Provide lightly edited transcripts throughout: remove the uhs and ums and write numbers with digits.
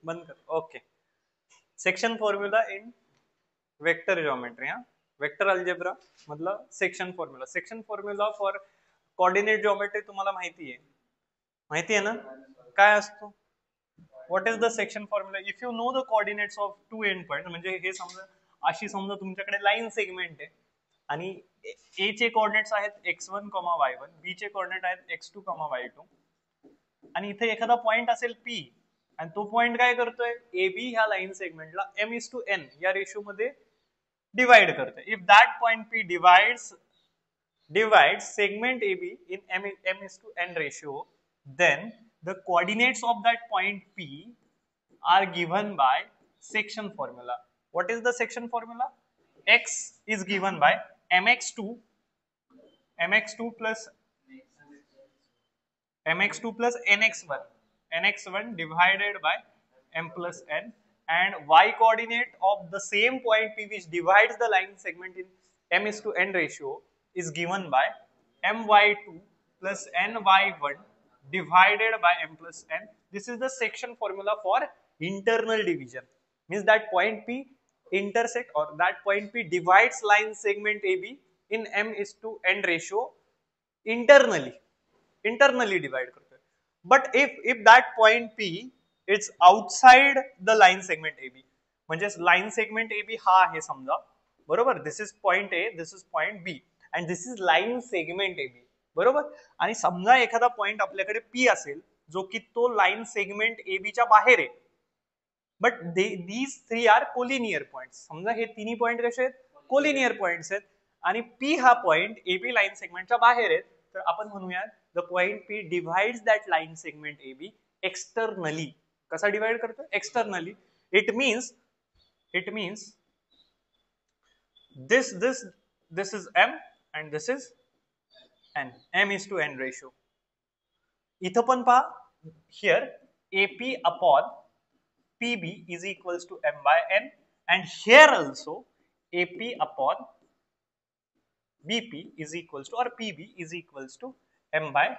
बंद कर. Okay. Section formula in vector geometry. Vector algebra मतलब section formula. Section formula for coordinate geometry तुम्हाला माहिती आहे ना? काय असतो? What is the section formula? If you know the coordinates of two end point, म्हणजे हे समजा अशी समजा तुमच्याकडे लाईन सेगमेंट आहे आणि ए चे कोऑर्डिनेट्स आहेत x1, y1, बी चे कोऑर्डिनेट आहेत x2, y2 आणि इथे एखादा पॉइंट असेल P आणि तो पॉइंट काय करतोय, ए बी ह्या लाईन सेगमेंटला m:n या रेशो मध्ये डिवाइड करतोय. If that point P divides segment AB in m:n ratio, then the coordinates of that point P are given by section formula. What is the section formula? X is given by mx2 plus nx1 divided by m plus n, and y coordinate of the same point P which divides the line segment in m:n ratio is given by my2 plus ny1 divided by m plus n. This is the section formula for internal division. Means that point P intersect or that point P divides line segment AB in m:n ratio internally divide करतोय. But if that point P is outside the line segment AB, म्हणजे line segment AB हा आहे समजा, बरोबर, this is point A, this is point B and this is line segment AB, बरोबर. आणि समजा एखादा पॉइंट आपल्याकडे P असेल जो की तो लाईन सेगमेंट AB च्या बाहेर आहे, but these three are collinear points. समजा हे तिन्ही पॉइंट कसे आहेत, कोलिनियर पॉइंट्स आहेत आणि P हा पॉइंट AB लाईन सेगमेंटच्या बाहेर आहे, तर आपण म्हणूया the point P divides that line segment AB externally. कसा डिवाइड करतो? Externally. It means this is m and this is n, m:n ratio. इथं पण पहा, here AP upon PB is equals to m by n, and here also AP upon BP is equals to or PB is equals to m by n.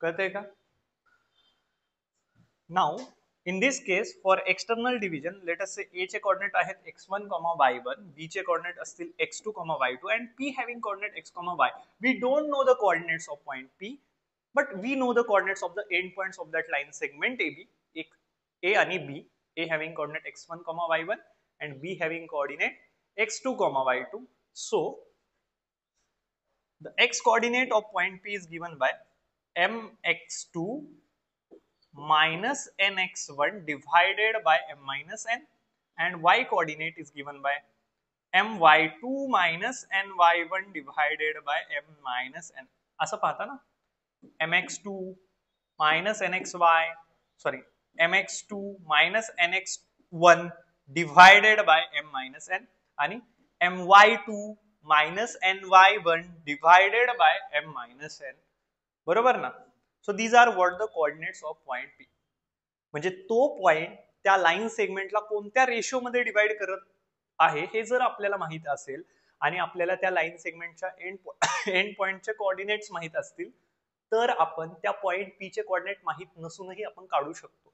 कळतंय का? Now in this case for external division, let us say A चे coordinate आहेत x1, y1, B चे coordinate असतील x2, y2 and P having coordinate x, y. We don't know the coordinates of point P, but we know the coordinates of the endpoints of that line segment AB. A आणि B, A having coordinate x1, y1 and B having coordinate x2, y2. So the x coordinate of point P is given by mx2 minus nx1 divided by m minus n, and y coordinate is given by my2 minus ny1 divided by m minus n. असं पाहता ना, mx2 minus mx2 minus nx1 divided by m minus n आणि my2 minus ny1 divided by m minus n, बरोबर ना. So these are what the coordinates of point P. म्हणजे तो point त्या line सेगमेंटला कोणत्या रेशो मध्ये डिवाइड करत आहे हे जर आपल्याला माहित असेल आणि आपल्याला त्या लाईन सेगमेंटच्या एंड पॉइंटचे कोऑर्डिनेट्स माहित असतील, तर आपण त्या पॉइंट P चे कोऑर्डिनेट माहित नसूनही आपण काढू शकतो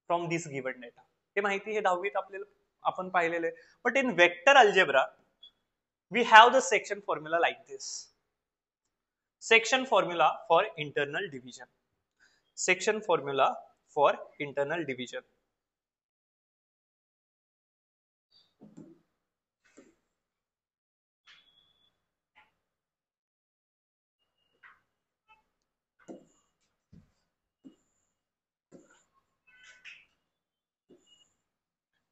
फ्रॉम दिस गिवन डेटा. हे माहिती हे 10वीत आपल्याला आपण पाहिलेलं आहे. But in vector algebra we have the section formula like this. Section formula for internal division. Section formula for internal division.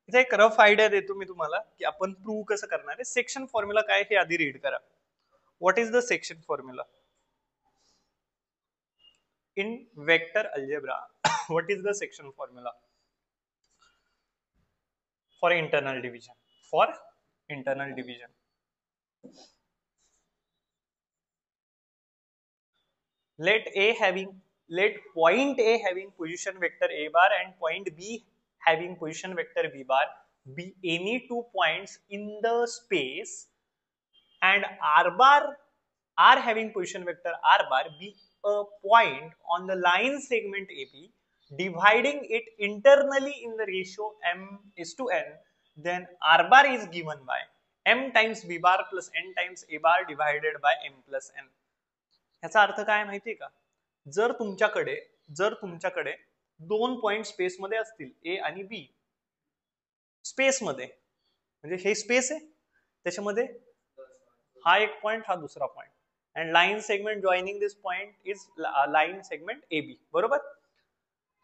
इथे एक रफ आयडिया देतो मी तुम्हाला की आपण प्रूव्ह कसं करणार आहे. सेक्शन फॉर्म्युला काय हे आधी रीड करा. What is the section formula in vector algebra? What is the section formula for internal division? For internal division, let point A having position vector a bar and point B having position vector b bar be any two points in the space, and r having position vector r bar be a point on the line segment AB dividing it internally in the ratio m:n, then r bar is given by m times b bar plus n times a bar divided by m plus n. ह्याचा अर्थ काय माहितीये का? जर तुमच्याकडे दोन point space मध्ये असतील ए आणि बी, स्पेस मध्ये म्हणजे हे स्पेस आहे, त्याच्यामध्ये हा एक पॉइंट, हा दुसरा point, and line segment joining this point is line segment A B. बरोबर?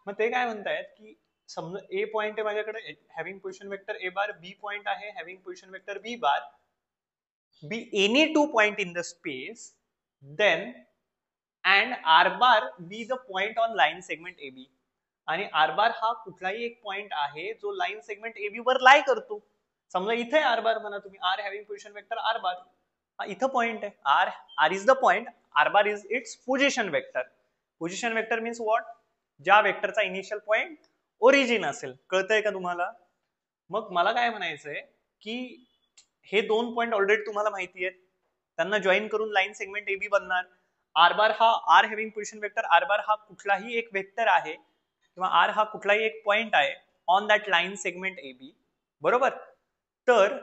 मग ते काय म्हणतायत की समजा ए पॉइंट आहे माझ्याकडे having position vector A bar, B point आहे having position vector B bar, be any two point in the space, then and R bar be the point on line segment A B. आणि R bar हा कुठलाही एक point आहे जो line segment A बी वर लाई करतो. समजा इथे आर बार म्हणा तुम्ही, R having position vector R bar, हा इथं पॉइंट आहे, R is the point, R bar is its position vector. Position vector means what? ज्या वेक्टरचा इनिशियल पॉइंट ओरिजिन असेल. कळतंय का तुम्हाला? मग मला काय म्हणायचंय की हे दोन पॉइंट ऑलरेडी तुम्हाला माहिती आहेत, त्यांना जॉईन करून लाईन सेगमेंट ए बी बनणार. आर बार हा R having position vector R bar हा कुठलाही एक वेक्टर आहे किंवा आर हा कुठलाही एक पॉइंट आहे on that line segment A B. बरोबर? तर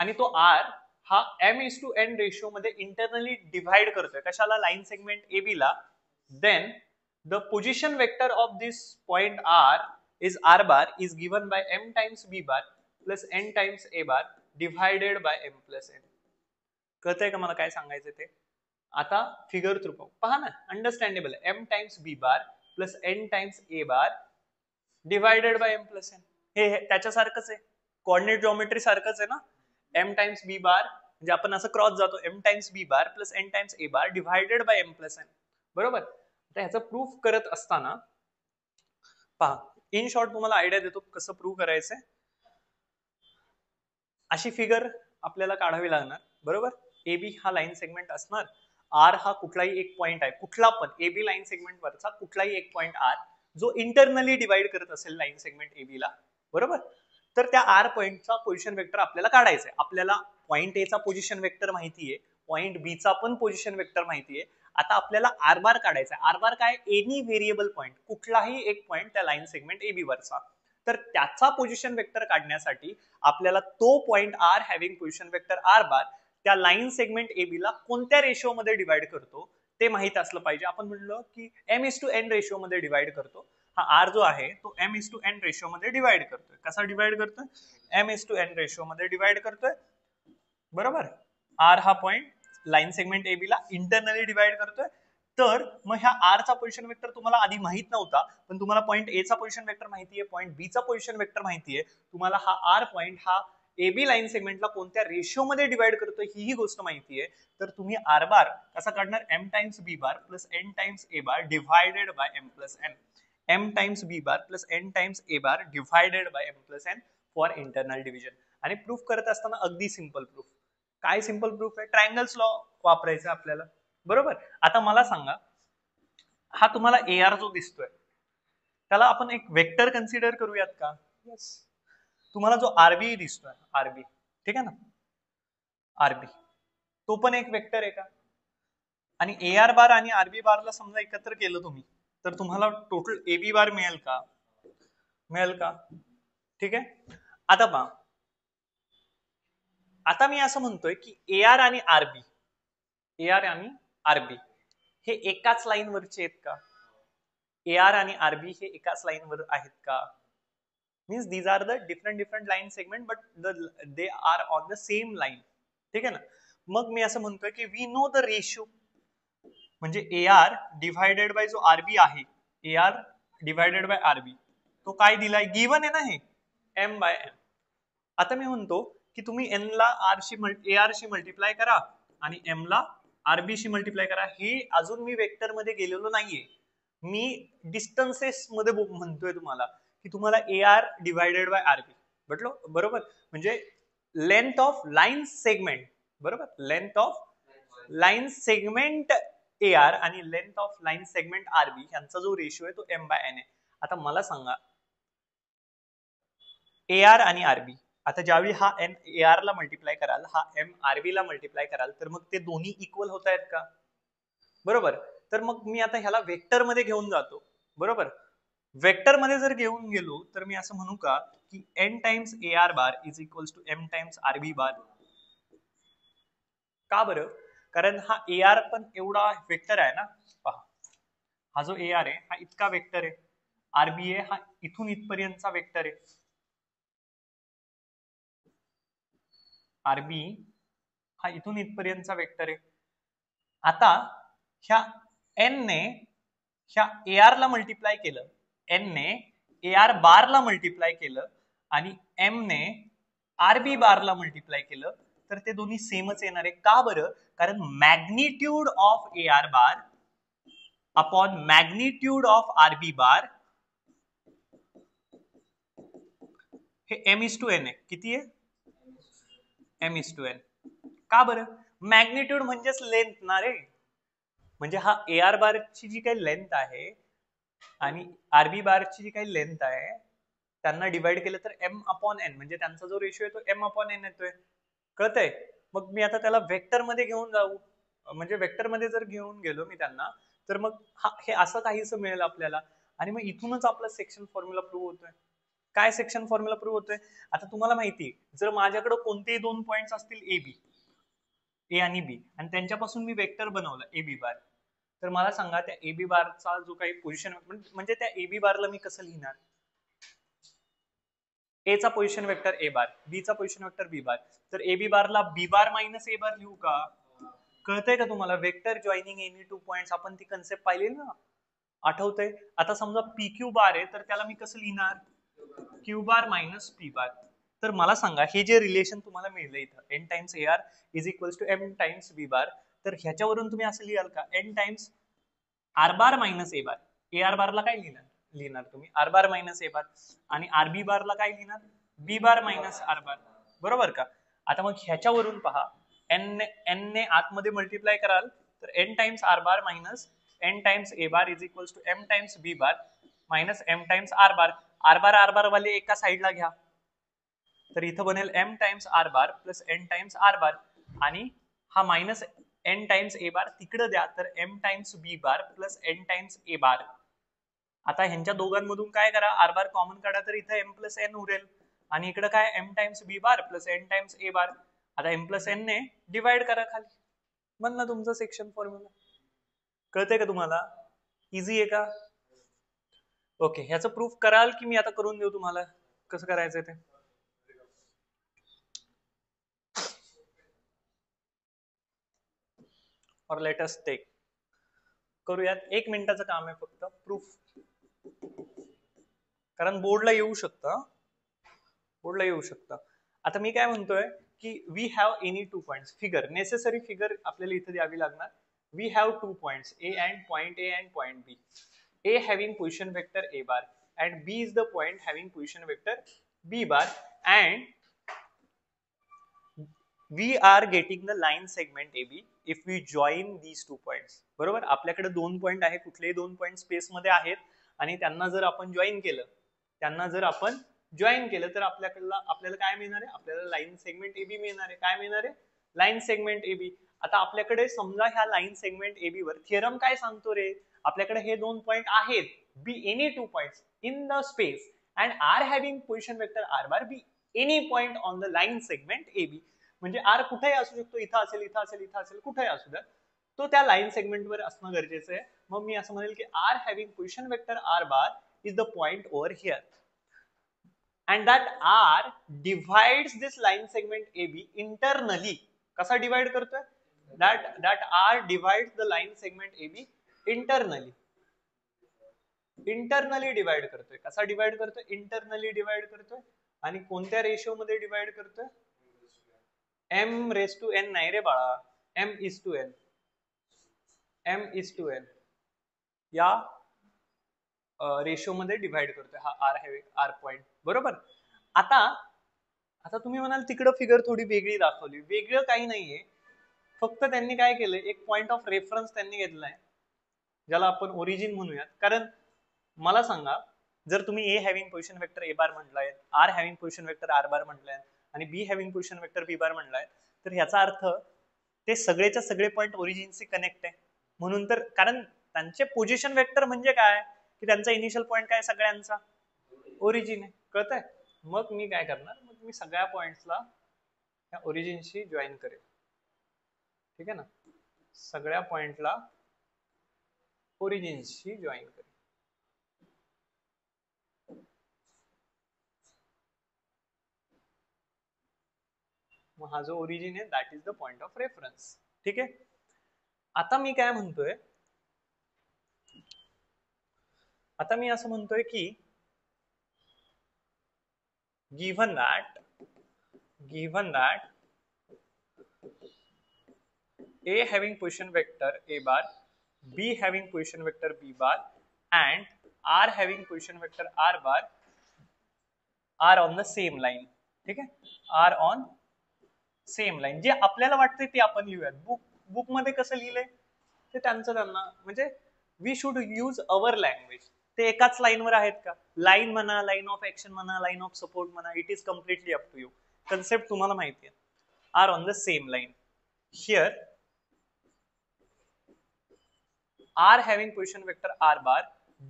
आणि तो आर हा m:n रेशो मध्ये इंटरनली डिव्हाइड करतोय कशाला? लाईन सेगमेंट ए बी ला. Then the position vector of this point R is R bar is given by m times b bar plus n times a bar divided by m plus n. कळतंय का मला काय सांगायचं ते? आता figure through पाहू. पहा ना, अंडरस्टँडेबल आहे. m times b bar plus n times a bar divided by m plus n. हे त्याच्यासारखंच आहे, कोऑर्डिनेट जॉमेट्री सारखंच आहे ना. m टाइम्स b बार म्हणजे आपण असं क्रॉस जातो, m times b bar plus n times a bar divided by m plus n. बरोबर? तर ह्याचं प्रूफ करत असताना पहा, इन शॉर्ट तुम्हाला आयडिया देतो कसं प्रूव्ह करायचंय. अशी फिगर आपल्याला काढावी लागणार. बरोबर? ए बी हा लाईन सेगमेंट असणार, आर हा कुठलाही एक पॉइंट आहे, कुठला पण ए बी लाईन सेगमेंट वरचा कुठलाही एक पॉइंट आर जो इंटरनली डिवाइड करत असेल लाईन सेगमेंट ए बी ला. बरोबर? तर त्या आर पॉइंटचा पोझिशन वेक्टर आपल्याला काढायचा आहे. आपल्याला पॉइंट ए चा पोझिशन वेक्टर माहितीये, पॉइंट बी चा पण पोझिशन वेक्टर माहितीये. आता आपल्याला आर बार काढायचा आहे. आर बार काय? एनी व्हेरिएबल पॉइंट, कुठलाही एक पॉइंट त्या लाईन सेगमेंट ए बी वरचा. तर त्याचा पोझिशन वेक्टर काढण्यासाठी आपल्याला तो point R having position vector R bar त्या लाईन सेगमेंट ए बी ला कोणत्या रेशो मध्ये डिवाइड करतो ते माहित असलं पाहिजे. आपण म्हणलो की m:n रेशो मध्ये डिवाइड करतो. हा आर जो आहे तो m:n रेशो मध्ये डिवाइड करतोय. कसा डिवाइड करतोय? m:n रेशो मध्ये डिवाइड करतोय. बरोबर? आर हा point line segment A B ला इंटरनली डिवाइड करतोय. तर मग ह्या आर चा पोझिशन वेक्टर तुम्हाला आधी माहित नव्हता, पण तुम्हाला पॉइंट ए चा पोझिशन वेक्टर माहितीये, पॉइंट बी चा पोझिशन वेक्टर माहितीये, तुम्हाला हा आर पॉइंट हा ए बी लाईन सेगमेंटला कोणत्या रेशो मध्ये डिवाइड करतोय ही गोष्ट माहितीये. तर तुम्ही आर बार कसा काढणार? m times b bar plus n times a bar divided by m plus n. m times b bar plus n times a bar divided by m plus n for internal division. आणि proof करत असताना अगदी simple proof. काय simple proof आहे? Triangles law वापरायचा आपल्याला. बरोबर? आता मला सांगा, हा तुम्हाला ए आर जो दिसतोय त्याला आपण एक वेक्टर कन्सिडर करूयात का? यस. तुम्हाला जो आरबी दिसतोय, आरबी, ठीक आहे ना, आरबी तो पण एक वेक्टर आहे का? आणि ए आर बार आणि आरबी बारला समजा एकत्र केलं तुम्ही तर तुम्हाला टोटल ए बी बार मिळेल का? मिळेल का? ठीक आहे. आता पहा, आता मी असं म्हणतोय की ए आर आणि आरबी हे एकाच लाईन वरचे आहेत का? ए आर आणि आरबी हे एकाच लाईन वर आहेत का? Means these are the different line segment but they are on the same line. ठीक आहे ना. मग मी असं म्हणतोय की वी नो द रेशियो, म्हणजे ए आर डिव्हायडेड बाय जो आरबी आहे, A R divided by R B, तो काय दिलाय? गिवन आहे ना हे, m बाय n. आता मी म्हणतो की तुम्ही n ला ए आर शी मल्टिप्लाय करा आणि m ला आरबी शी मल्टिप्लाय करा. हे अजून मी वेक्टर मध्ये गेलेलो नाहीये, मी डिस्टन्सेस मध्ये म्हणतोय तुम्हाला की तुम्हाला A R divided by RB म्हटलो. बरोबर? म्हणजे लेंथ ऑफ लाईन सेगमेंट. बरोबर? Length of line segment A R आणि length of line segment RB यांचा जो रेशियो आहे तो m बाय n आहे. आता मला सांगा, ए आर आणि आरबी, आता ज्यावेळी हा n ए आर ला मल्टिप्लाय कराल, हा m आरबी ला मल्टिप्लाय कराल, तर मग ते दोन्ही इक्वल होत आहेत का? बरोबर? तर मग मी आता ह्याला वेक्टर मध्ये घेऊन जातो. बरोबर? वेक्टर मध्ये जर घेऊन गेलो तर मी असं म्हणू का की n times AR bar is equals to m times RB bar. का बरं? कारण हा AR पण एवढा वेक्टर आहे ना, पहा हा जो AR आहे हा इतका वेक्टर आहे, RB आहे हा इथून इथपर्यंतचा वेक्टर आहे, RB हा इथून इथपर्यंतचा वेक्टर आहे. आता ह्या n ने ह्या AR ला मल्टिप्लाय केलं, n ने AR बार ला मल्टिप्लाय केलं आणि m ने RB बार ला मल्टिप्लाय केलं तर ते दोन्ही सेमच येणार आहे. का बरं? कारण magnitude of AR bar upon magnitude of RB बार हे m/n आहे. किती आहे? m/n. का बरं? मॅग्निट्यूड म्हणजेच लेंथ ना रे. म्हणजे हा AR बारची जी काही लेंथ आहे आणि RB बारची जी काही लेंथ आहे त्यांना डिवाइड केलं तर m/n म्हणजे त्यांचा जो रेशो आहे तो m/n येतोय. कळतंय? मग मी आता त्याला वेक्टर मध्ये घेऊन जाऊ, म्हणजे वेक्टर मध्ये जर घेऊन गेलो मी त्यांना तर मग हे असं काहीच मिळेल आपल्याला. आणि मग इथूनच आपला सेक्शन फॉर्म्युला प्रूव्ह होतोय. काय सेक्शन फॉर्म्युला प्रूव्ह होतोय? आता तुम्हाला माहिती आहे जर माझ्याकडे कोणतेही दोन पॉइंट्स असतील ए आणि बी आणि त्यांच्यापासून मी वेक्टर बनवलं ए बी बार, तर मला सांगा त्या ए बी बारचा जो काही पोझिशन म्हणजे त्या ए बी बारला मी कसं लिहिणार? ए चा पोझिशन वेक्टर ए बार, बी चा पोझिशन वेक्टर बी बार, तर ए बी बारला बी बार मायनस ए बार लिहू का? कळतंय का तुम्हाला? Vector joining any two points आपण ती कन्सेप्ट पाहिली ना, आठवतंय? आता समजा पी क्यू बार आहे तर त्याला मी कसं लिहिणार? Q bar minus P bar. तर मला सांगा हे जे रिलेशन तुम्हाला मिळलं इथं N times A R is equals to M times B bar, तर ह्याच्यावरून तुम्ही असं लिहाल का N times R bar minus A bar? A R बारला काय लिहिणार तुम्ही? R bar minus A bar. आणि आर बी बारला काय लिहिणार? B bar minus R bar. बरोबर का? आता मग ह्याच्यावरून पहा एन ने आतमध्ये मल्टिप्लाय कराल तर N times R bar minus N times A bar is equals to M times B bar minus M times R bar. R bar वाले एका साईडला घ्या तर इथं बनेल M times R bar plus N times R bar आणि हा minus N times A bar तिकडे द्या तर M times B bar plus N times A bar. आता ह्यांच्या दोघांमधून काय करा, आर बार कॉमन काढा तर इथं एम प्लस एन उरेल आणि इकडे काय M times B bar plus N times A bar. आता एम प्लस एन ने डिवाइड करा खाली, बनला तुमचं सेक्शन फॉर्म्युला. कळतंय का तुम्हाला? इझी आहे का? ओके, ह्याचं प्रूफ कराल की मी आता करून देऊ तुम्हाला कसं करायचंय ते? और लेट अस टेक करूयात. 1 मिनिटाचं काम आहे फक्त, प्रूफ. कारण बोर्डला येऊ शकतं, बोर्डला येऊ शकतं. आता मी काय म्हणतोय की we have any two points, figure necessary figure आपल्याला इथे द्यावी लागणार. We have two points A and point B. A having position vector A bar and B is the point having position vector B bar and we are getting the line segment AB if we join these two points. बरोबर? आपल्याकडे दोन point आहे, कुठलेही दोन point space मध्ये आहेत आणि त्यांना जर आपण जॉईन केलं तर आपल्याला काय मिळणार आहे? आपल्याला लाईन सेगमेंट AB मिळणार आहे. काय मिळणार आहे? Line segment AB. आता आपल्याकडे समजा ह्या लाईन सेगमेंट AB वर थिअरम काय सांगतो रे? आपल्याकडे हे दोन पॉइंट आहेत, be any two points in the space and R having position vector R bar be any point on the line segment AB. म्हणजे आर कुठेही असू शकतो, इथं असेल, कुठेही असू द्या, तो त्या लाईन सेगमेंटवर असणं गरजेचं आहे. मग मी असं म्हणेल की R having position vector R bar is the point over here and that R divides this line segment AB internally. कसा डिवाइड करतोय? that R divides the line segment AB internally. Divide करतोय. कसा डिवाइड करतोय? Internally divide करतोय. आणि कोणत्या ratio मध्ये divide करतोय? m रेस टू n नाही रे बाळा, m इज टू n या रेशो मध्ये डिवाइड करतोय हा आर पॉइंट. बरोबर? आता तुम्ही म्हणाल तिकडं फिगर थोडी वेगळी दाखवली. वेगळं काही नाहीये, फक्त त्यांनी काय केलंय, एक पॉइंट ऑफ रेफरन्स त्यांनी घेतलाय ज्याला आपण ओरिजिन म्हणूयात. कारण मला सांगा, जर तुम्ही A having position vector A bar म्हटलाय, R having position vector R bar म्हटलाय आणि B having position vector B bar म्हटलाय, तर ह्याचा अर्थ ते सगळेच्या सगळे पॉइंट ओरिजिनशी कनेक्ट आहे. म्हणून तर, कारण त्यांचे पोझिशन वेक्टर म्हणजे काय की त्यांचा इनिशियल पॉईंट काय सगळ्यांचा ओरिजिन आहे. कळतंय? मग मी काय करणार, मग मी सगळ्या पॉइंट्सला त्या ओरिजिनशी जॉईन करेल. ठीक आहे ना, सगळ्या पॉइंटला ओरिजिनशी जॉईन करेल. मग हा जो ओरिजिन आहे that is the point of reference. ठीक आहे. आता मी काय म्हणतोय, आता मी असं म्हणतोय की given that A having position vector A bar, B having position vector B bar and R having position vector R bar are on the same line. ठीक आहे, are on same line. जे आपल्याला वाटतंय ते आपण लिहूयात. बुक मध्ये कसं लिहिलंय ते त्यांचं त्यांना, म्हणजे we should use our language. ते एकाच लाईनवर आहेत का? लाईन म्हणा, लाईन ऑफ ऍक्शन म्हणा, लाईन ऑफ सपोर्ट म्हणा, it is completely up to you. Concept तुम्हाला माहिती आहे. Are on the same line. Here R having position vector R bar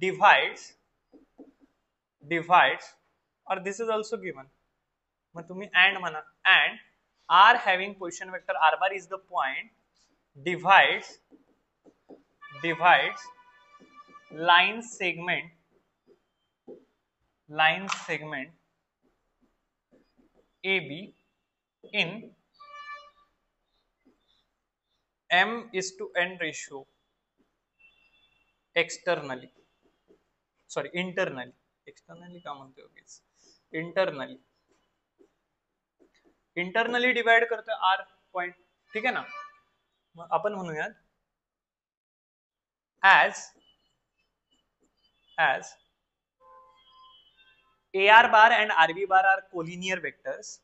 divides or this is also given. मग तुम्ही and म्हणा, and R having position vector R bar is the point divides line segment AB in m:n ratio internally का म्हणतोय, internally divide करतोय R point. ठीक आहे ना, मग आपण म्हणूयात as AR bar and RB bar are collinear vectors.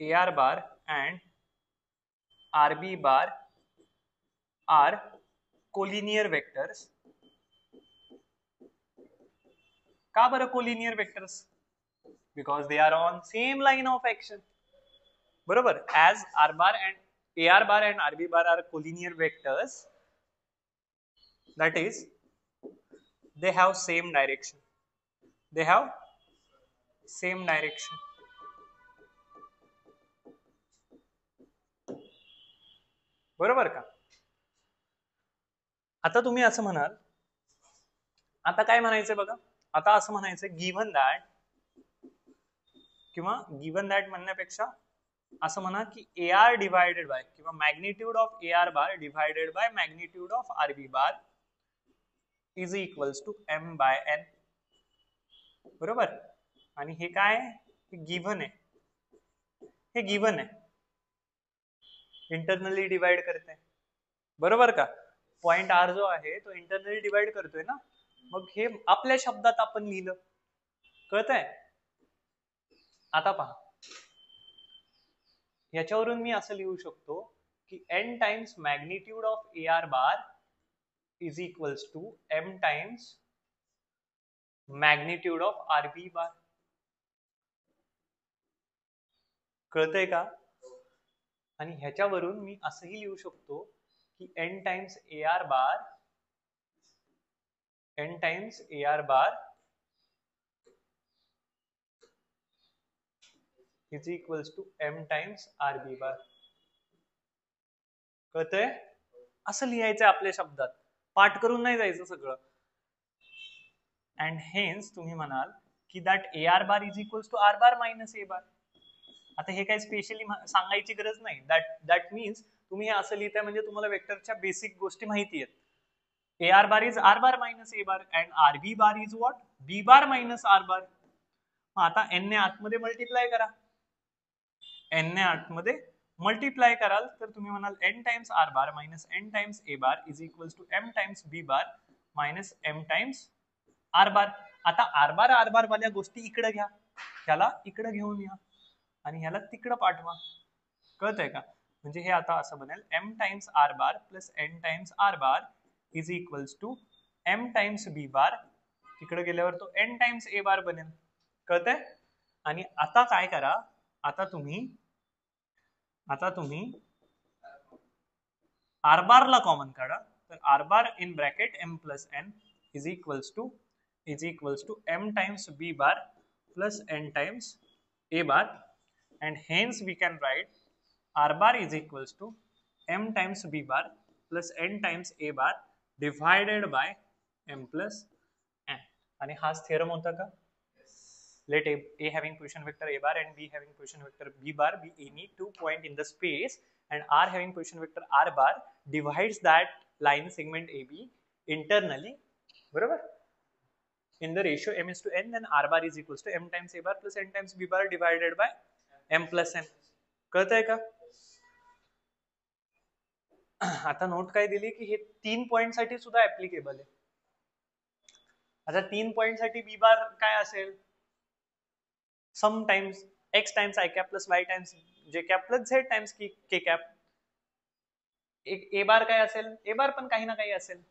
AR bar and RB bar are collinear vectors. का बरं collinear vectors? Because they are on same line of action. बरोबर. As AR bar and RB bar are collinear vectors, that is they have same direction. बरोबर का? आता तुम्ही असं म्हणाल, आता काय म्हणायचंय बघा, आता असं म्हणायचंय गिव्हन दॅट म्हणण्यापेक्षा असं म्हणा की AR डिवायडेड बाय किंवा magnitude of AR bar divided by magnitude of RB bar is equals to M by N. बरोबर. आणि हे काय, हे गिव्हन आहे, इंटरनली डिवाइड करते. बरोबर का? पॉइंट आर जो आहे तो इंटरनली डिवाइड करतोय ना, मग हे आपल्या शब्दात आपण लिहिलं. कळतंय? आता पहा, याच्यावरून मी असं लिहू शकतो की n times magnitude of AR bar is equals to M times magnitude of RB bar. कळतंय का? आणि ह्याच्यावरून मी असंही लिहू शकतो की n times AR bar is equals to M times RB bar. कळतंय? असं लिहायचंय आपल्या शब्दात, पाठ करून नाही जायचं सगळं. अँड हेन्स तुम्ही म्हणाल की that AR bar is equals to R bar minus A bar. आता हे काही स्पेशली सांगायची गरज नाही. दॅट मीन्स तुम्ही हे असं लिहिताय म्हणजे तुम्हाला वेक्टरच्या बेसिक गोष्टी माहिती आहेत. AR bar is R bar minus A bar and RB bar is what, B bar minus R bar. आता n ने आतमध्ये मल्टिप्लाय करा, मल्टिप्लाय कराल तर तुम्ही म्हणाल n times R bar minus n times A bar is equals to M times B bar minus M times R bar. आता R बार वाल्या गोष्टी इकडे घ्या, ह्याला इकडे घेऊन या आणि ह्याला तिकडे पाठवा. कळतंय का? म्हणजे हे आता असं बनेल M times R bar plus n times R bar is equals to M times B bar, तिकडे गेल्यावर तो n टाइम्स A बार बनेल. कळतंय? आणि आता काय करा, आता तुम्ही R बार ला कॉमन काढा, तर R bar in bracket M plus N is equals to m times b bar plus n times a bar, and hence we can write r bar is equals to m times b bar plus n times a bar divided by m plus n. आणि हाच theorem होता का? Let a having position vector a bar and b having position vector b bar be any two point in the space, and r having position vector r bar divides that line segment AB internally, बरोबर, in the ratio m is to n, then r bar is equals to m times a bar plus n times b bar divided by m plus n. कळतंय का? आता note काय दिली की हे 3 point साठी सुद्धा ऍप्लिकेबल आहे. आता 3 पॉइंट साठी b बार काय असेल? Some times x times i cap plus y times j cap plus z times k cap. एक a बार काय असेल? a बार पण काही ना काही असेल.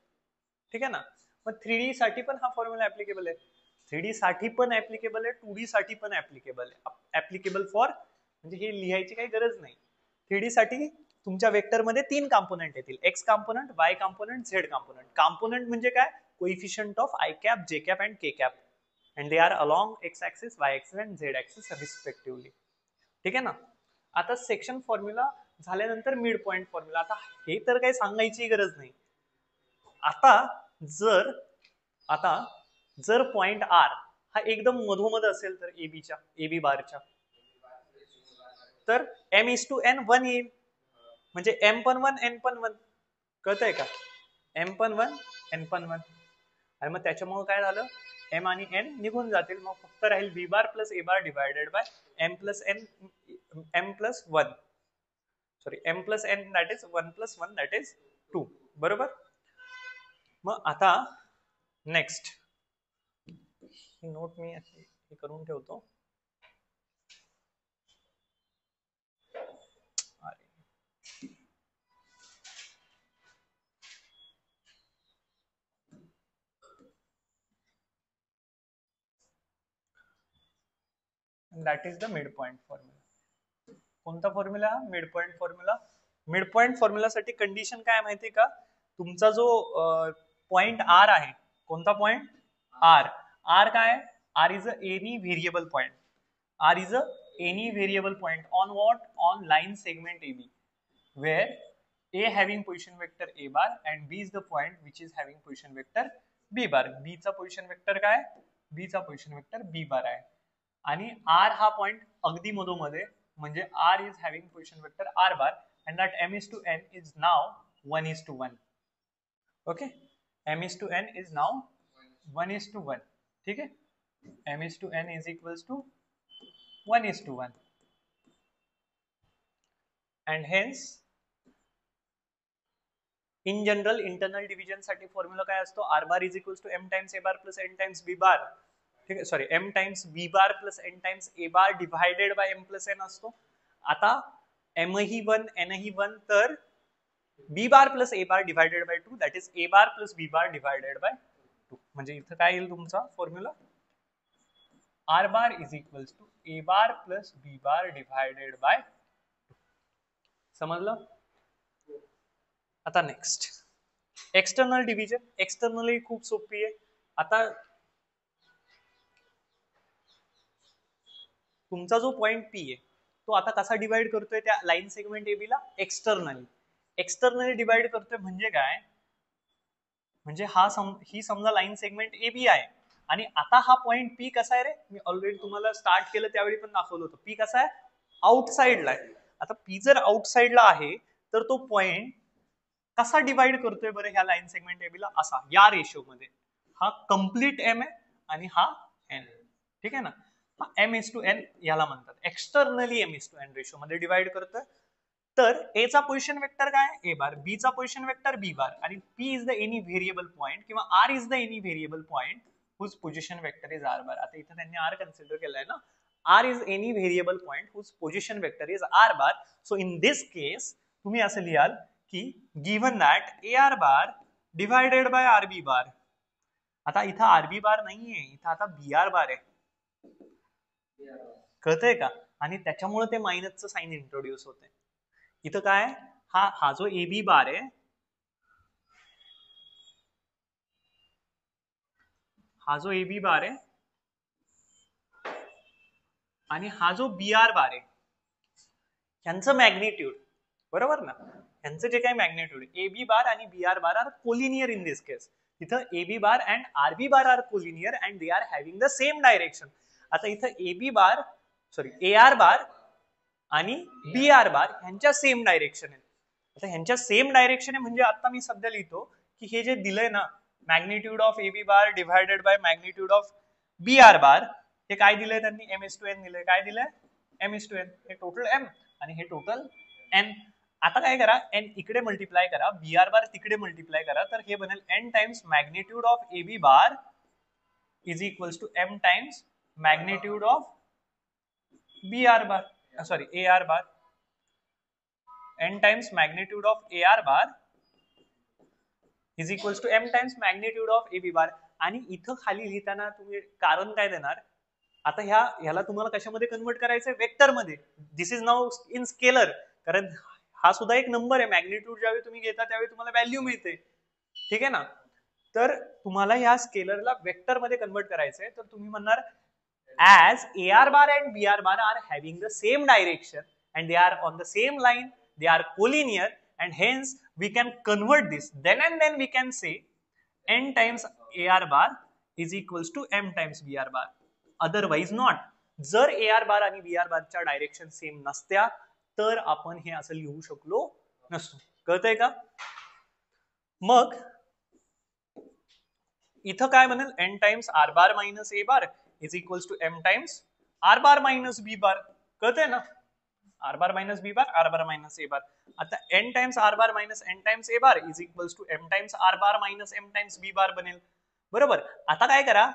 ठीक आहे ना? मग 3D साठी पण हा फॉर्म्युला ऍप्लिकेबल आहे. 3D साठी पण ऍप्लिकेबल आहे, 2D साठी पण ऍप्लिकेबल आहे. ऍप्लिकेबल फॉर म्हणजे हे लिहायची काही गरज नाही. 3D साठी तुमच्या वेक्टर मध्ये 3 कॉम्पोनंट येतील, x component, y component, z component. Component म्हणजे काय? Coefficient of i cap, j cap and k cap, and they are along x axis, y axis and z axis respectively. ठीक आहे ना? आता सेक्शन फॉर्म्युला झाल्यानंतर mid point formula. आता हे तर काही सांगायची गरज नाही. आता जर पॉइंट r हा एकदम मधोमध असेल तर AB बारच्या, तर m is to n 1 येईल, म्हणजे m पण 1 n पण 1. कळतंय का? m पण 1 n पण 1. आणि मग त्याच्यामुळे काय झालं, m आणि n निघून जातील, मग फक्त राहील b bar plus a bar divided by m plus n, m plus 1, sorry m plus n that is 1 plus 1 that is 2. बरोबर. मग आता नेक्स्ट ही नोट मी हे करून ठेवतो. That is the mid point formula. कोणता formula? Mid point formula. Mid point फॉर्म्युलासाठी condition काय माहिती का? तुमचा जो पॉइंट आर आहे, कोणता पॉइंट? आर. आर काय? R is a any variable point. R is a any variable point on what? On line segment AB, where A having position vector A bar and B is the point which is having position vector B bar. B चा position vector काय? B चा position vector B बार आहे. आणि R हा point अगदी मधोमध्ये, म्हणजे R is having position vector R bar and that m is to n is now 1 is to 1. Okay, m is to n is now 1 is to 1. ठीक है, m is to n is equals to 1 is to 1, and hence in general internal division साठी formula काय असतो? r bar is equals to m times a bar plus n times b bar. ठीक आहे, sorry m times b bar plus n times a bar divided by m plus n असतो. आता m ही 1 n ही 1, तर b bar plus a bar divided by 2 that is a bar plus b bar divided by 2. म्हणजे इथं काय येईल तुमचा formula? r bar is equals to a bar plus b bar divided by 2. समजलं? आता next external division. Externally खूप सोपी आहे. आता तुमचा जो पॉइंट P आहे तो आता कसा डिवाइड करतोय त्या लाइन सेगमेंट AB ला? एक्सटर्नली. एक्सटर्नली डिवाइड करतोय म्हणजे काय? म्हणजे ही समजा लाइन सेगमेंट AB आहे, आणि आता हा पॉइंट P कसा आहे रे? मी ऑलरेडी तुम्हाला स्टार्ट केलं त्यावेळी पण दाखवलं होतं. P कसा आहे? आउटसाइडला आहे. आता P जर आउटसाइडला आहे तर तो पॉइंट कसा डिवाइड करतोय बरं ह्या लाइन सेगमेंट AB ला? असा, या रेशो मध्ये. हा कंप्लीट m आहे आणि हा n. ठीक आहे ना? हा m is to n याला म्हणतात. Externally m is to n ratio मध्ये डिवाइड करतोय. तर a चा पोझिशन वेक्टर काय? a bar. b चा पोझिशन वेक्टर b बार, आणि p is the any variable point किंवा r is the any variable point whose position vector is r bar. आता इथे त्यांनी r कन्सिडर केलाय ना. r is any variable point whose position vector is r bar. So in this case तुम्ही असं लिहाल की given that AR bar divided bye RB बार. आता इथं RB बार नाहीये, इथं आता BR बार आहे. कळतंय का? आणि त्याच्यामुळे ते मायनसचं साइन इंट्रोड्यूस होते. इथं काय? हा जो AB बार आहे, हा जो AB बार आहे आणि हा जो BR बार आहे ह्यांचं मॅग्निट्यूड, बरोबर ना, ह्यांचं जे काही मॅग्निट्यूड AB बार आणि BR bar are collinear in this case. इथं AB bar and RB bar are collinear and they are having the same direction. आता इथं AB बार AR बार आणि BR बार ह्यांच्या सेम डायरेक्शन आहे. आता ह्यांच्या सेम डायरेक्शन आहे म्हणजे आता मी सध्या लिहितो की हे जे दिलंय ना magnitude of AB bar divided by magnitude of BR बार, हे काय दिलंय त्यांनी M:n दिलंय. काय दिलंय? M:n. हे टोटल M आणि हे टोटल N. आता काय करा, N इकडे मल्टिप्लाय करा, BR बार तिकडे मल्टिप्लाय करा, तर हे बनेल N times magnitude of AB bar is equals to M times magnitude of BR bar, sorry AR bar. N times magnitude of AR bar is equals to M times magnitude of AB bar. आणि इथं खाली लिहिताना तुम्ही कारण काय देणार, आता ह्याला तुम्हाला कशामध्ये कन्वर्ट करायचंय, वेक्टर मध्ये. दिस इज नाउ इन स्केलर, कारण हा सुद्धा एक नंबर आहे. मॅग्निट्यूड ज्यावेळी तुम्ही घेता त्यावेळी तुम्हाला व्हॅल्यू मिळते, ठीक आहे ना. तर तुम्हाला ह्या स्केलरला वेक्टर मध्ये कन्वर्ट करायचंय, तर तुम्ही म्हणणार as AR bar and BR bar are having the same direction and they are on the same line, they are collinear, and hence we can convert this. Then and then we can say N times AR bar is equals to M times BR bar. Otherwise not. जर AR बार आणि BR बारच्या direction same नसत्या तर आपण हे असं लिहू शकलो नसतो. कळतंय का? मग इथं काय बनेल, N times R bar minus A bar is equals to M times R bar minus B bar. कळतंय ना? R bar minus B bar, R bar minus A bar. आता N times R bar minus N times A bar is equals to M times R bar minus M times B bar बनेल. बरोबर. आता काय करा,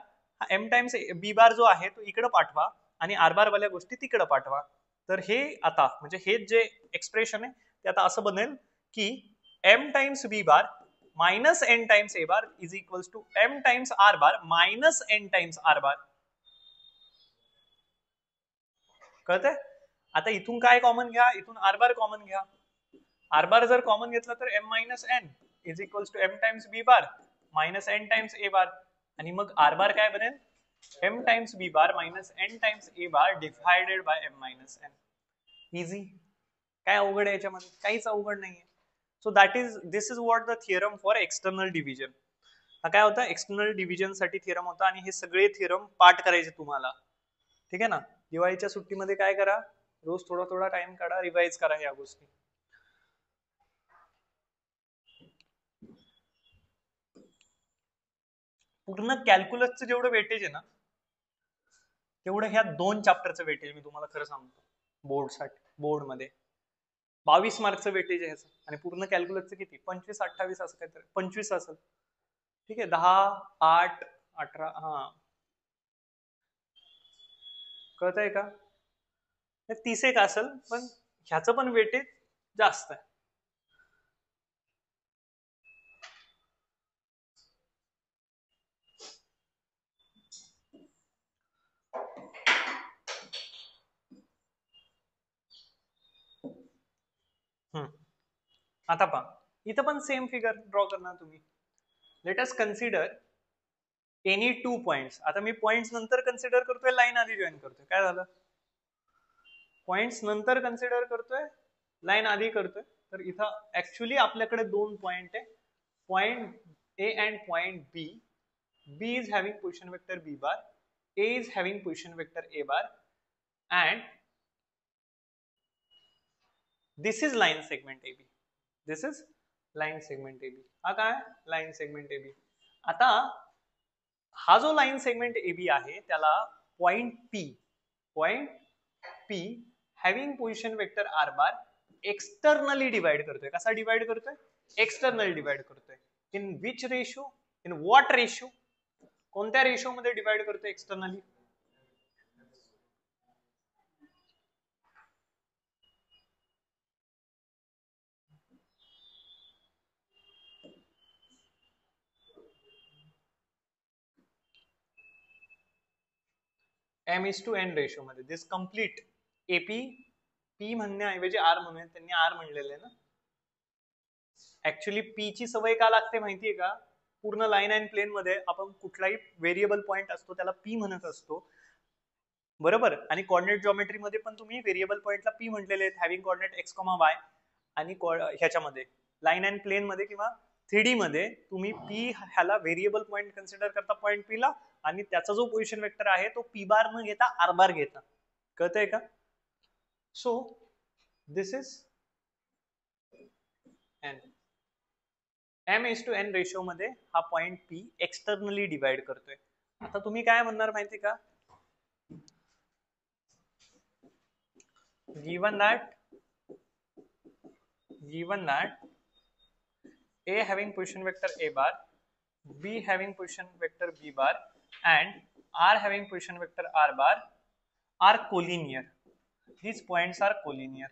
हा M times B बार जो आहे तो इकडे पाठवा आणि R बार वाल्या गोष्टी तिकडे पाठवा. तर हे आता म्हणजे हे जे एक्सप्रेशन आहे ते आता असं बनेल की M times B bar minus N times A bar is equals to M times R bar minus N times R bar. कळतंय? आता इथून काय कॉमन घ्या, इथून R बार कॉमन घ्या. R बार जर कॉमन घेतला तर M minus N is equals to M times B bar minus N times A bar. आणि मग R बार काय बनेल, M times B bar minus N times A bar divided bye M minus N. Easy. काय अवघड आहे याच्यामध्ये? काहीच अवघड नाहीये. So this is what the theorem for external division. हा काय होता, एक्सटर्नल डिव्हिजन साठी थिअरम होता आणि हे सगळे थिअरम पाठ करायचे तुम्हाला, ठीक आहे ना. दिवाळीच्या सुट्टीमध्ये काय करा, रोज थोडा थोडा टाइम काढा, रिवाइज करा या गोष्टी. पूर्ण कॅल्क्युलसचं जेवढं वेटेज आहे ना तेवढं ह्या 2 चॅप्टरचं वेटेज मी तुम्हाला खरं सांगतो. बोर्डसाठी, बोर्डमध्ये 22 मार्कचं वेटेज आहे ह्याचं आणि पूर्ण कॅल्क्युलसचं किती 25-28 असं काहीतरी 25 असेल, ठीक आहे. 10, 8, 18, हा कळतंय का? 30 एक असेल, पण ह्याचं पण वेटेज जास्त आहे. आता पहा, इथं पण सेम फिगर ड्रॉ करणार तुम्ही. Late us consider any 2 points. आता मी पॉइंट्स नंतर कन्सिडर करतोय, लाईन आधी जॉईन करतोय. काय झालं, पॉइंट्स नंतर कन्सिडर करतोय, लाईन आधी करतोय. तर इथं ऍक्च्युली आपल्याकडे 2 पॉइंट आहे, point A and point B. B is having position vector B bar, A is having position vector A bar, and this is line segment AB. This is line segment AB. हा काय, line segment AB. आता हा जो line segment AB आहे त्याला point P having position vector R बार externally divide करतोय. कसा divide करतोय, एक्सटर्नली डिवाइड करतोय. In which ratio, in what ratio, कोणत्या रेशो मध्ये डिवाइड करतोय एक्सटर्नली, M:n रेशो मध्ये. दिस कम्प्लीट AP P म्हणण्याऐवजी R म्हणूया, त्यांनी R म्हणलेलं आहे ना. ऍक्च्युली P ची सवय का लागते माहितीये का, पूर्ण लाईन अँड प्लेन मध्ये आपण कुठलाही व्हेरिएबल पॉइंट असतो त्याला पी म्हणत असतो, बरोबर. आणि कोऑर्डिनेट जॉमेट्री मध्ये पण तुम्ही व्हेरिएबल पॉइंटला पी म्हटलेले आहेत, हॅव्हिंग कोऑर्डिनेट एक्स, वाय. आणि ह्याच्यामध्ये लाईन अँड प्लेन मध्ये किंवा 3D मध्ये तुम्ही पी ह्याला व्हेरिएबल पॉइंट कन्सिडर करता पॉइंट पी ला, आणि त्याचा जो पोझिशन वेक्टर आहे तो पी बार न घेता आर बार घेता. कळतंय का? So this is an. m:n ratio मध्ये हा पॉइंट पी एक्सटर्नली डिवाइड करतोय. आता तुम्ही काय म्हणणार माहिती का, given that A having position vector A bar, B having position vector B bar, and R having position vector R bar are collinear. These points are collinear.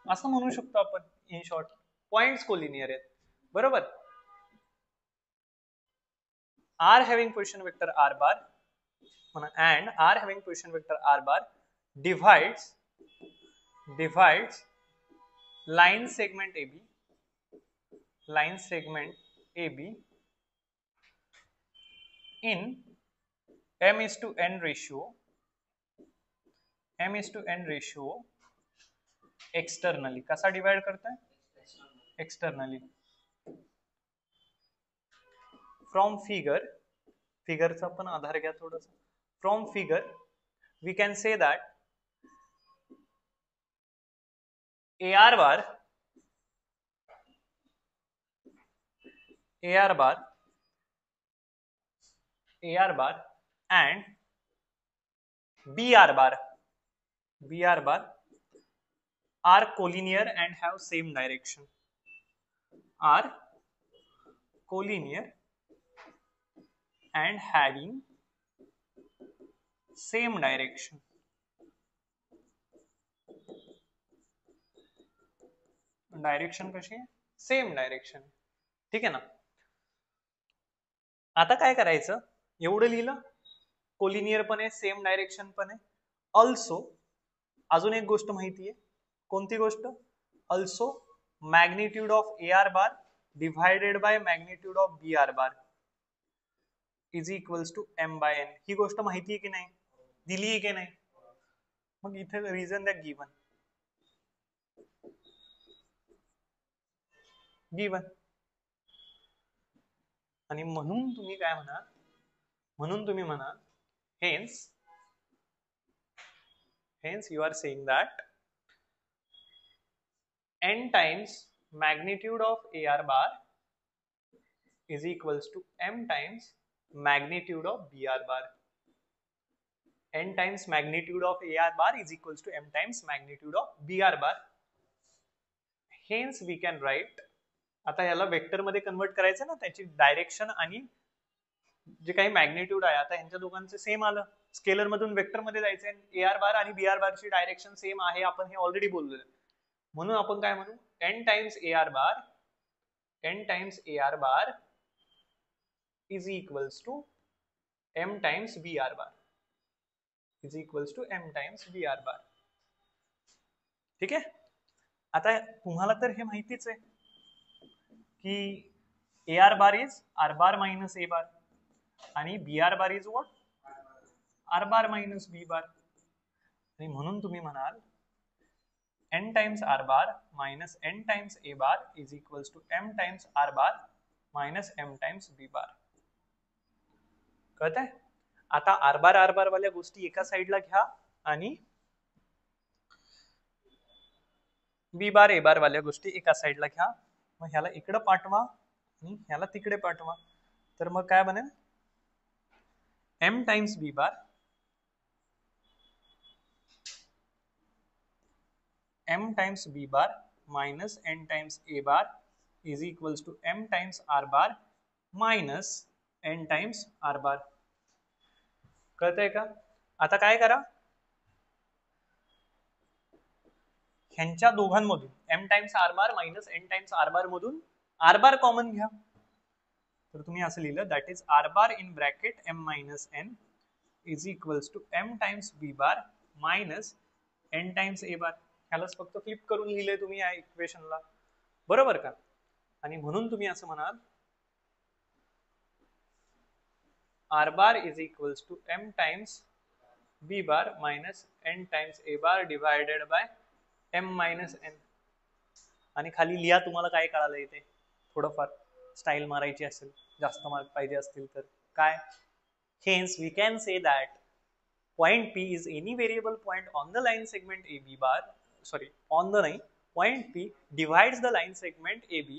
असं म्हणू शकतो आपण इन शॉर्ट, पॉइंट्स कोलिनियर आहेत, बरोबर. R having position vector R bar and R having position vector R bar divides line segment AB in m:n ratio externally. कसा divide करताय? Externally. From फिगरचा पण आधार घ्या थोडस. From figure we can say that AR bar and BR bar are collinear and have same direction. Are collinear and having same direction. Direction कशी आहे? Same direction. ठीक आहे ना. आता काय करायचं, एवढं लिहिलं, कोलिनियर पण आहे, सेम डायरेक्शन पण आहे. ऑल्सो अजून एक गोष्ट माहिती आहे. कोणती गोष्ट? Also magnitude of AR bar divided by magnitude of BR bar is equals to m/n. ही गोष्ट माहिती आहे की नाही? दिली आहे की नाही? मग इथे रिझन द्या गिवन. आणि म्हणून तुम्ही काय म्हणा, hence you are saying that n times magnitude of AR bar is equals to m times magnitude of BR bar. n times magnitude of AR bar is equals to m times magnitude of BR bar. Hence we can write, आता याला vector मध्ये convert करायचं ना, त्याची direction आणि जे काही magnitude आहे, आता ह्यांच्या दोघांचे सेम आलं, स्केलर मधून वेक्टर मध्ये जायचंय. AR बार आणि BR बारची डायरेक्शन सेम आहे, आपण हे ऑलरेडी बोललोय. म्हणून आपण काय म्हणू, n times AR bar is equals to m times BR bar ठीक आहे. आता तुम्हाला तर हे माहितीच आहे की AR bar is R bar minus A bar आणि BR bar is what? R bar minus B bar. आणि म्हणून तुम्ही म्हणाल n times R bar minus n times A bar is equals to m times R bar minus m times B bar. कळतंय? आता R बार वाल्या गोष्टी एका साईडला घ्या आणि B बार A बार वाल्या गोष्टी एका साईडला घ्या. मग ह्याला इकडे पाठवा आणि ह्याला तिकडे पाठवा. तर मग काय बनेल? m times B bar minus n times A bar is equals to m times R bar minus n times R bar. कळतंय का? आता काय करा, ह्यांच्या दोघांमधून m times R bar minus n times R bar मधून R बार कॉमन घ्या. तर तुम्ही असं लिहिलं, that is R bar in bracket m minus n is equals to m times B bar minus n times A बार. ह्यालाच फक्त flip करून लिहिलंय तुम्ही या इक्वेशनला, बरोबर का? आणि म्हणून तुम्ही असं म्हणाल r bar is equals to m times b bar minus n times a bar divided by m minus n. आणि खाली लिहा तुम्हाला काय कळालं इथे थोडंफार स्टाईल मारायची असेल जास्त मार्क पाहिजे असतील तर काय. Hence we can say that point P is any variable point on the line segment AB bar, sorry, on the line, point P divides the line segment AB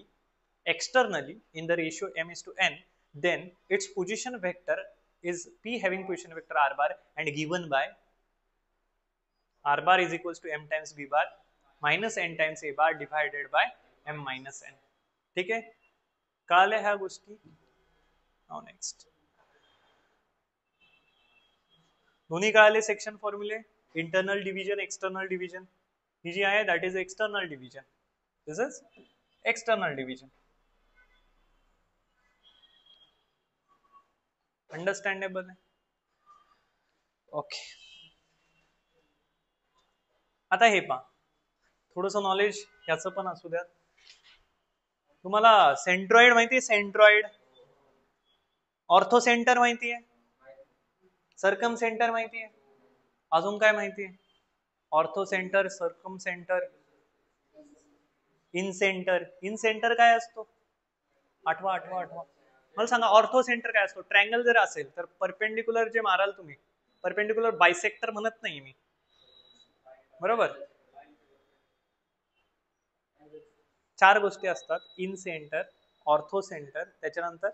externally in the ratio m is to n, then its position vector is P having position vector r bar and given by r bar is equals to m times b bar minus n times a bar divided by m minus n. ठीक आहे, कळाल्या ह्या गोष्टी. Now next दोन्ही कळाले section फॉर्म्युले. Internal division, external division. ही जी आहे that is external division. This is external division. Understandable आहे. ओके, आता हे पहा थोडस नॉलेज याचं पण असू द्या. तुम्हाला सेंट्रॉइड माहितीये? सेंट्रॉइड. ऑर्थो सेंटर माहितीये? सर्कम सेंटर माहितीये? अजून काय माहितीये? Ortho centre, circum centre, in center. In centre काय असतो? आठवा आठवा आठवा. मला सांगा ऑर्थो सेंटर काय असतो? ट्रायंगल जर असेल तर परपेंडिक्युलर जे माराल तुम्ही, परपेंडिक्युलर बायसेक्टर म्हणत नाही मी, बरोबर. चार गोष्टी असतात, इन सेंटर, ऑर्थो सेंटर, त्याच्यानंतर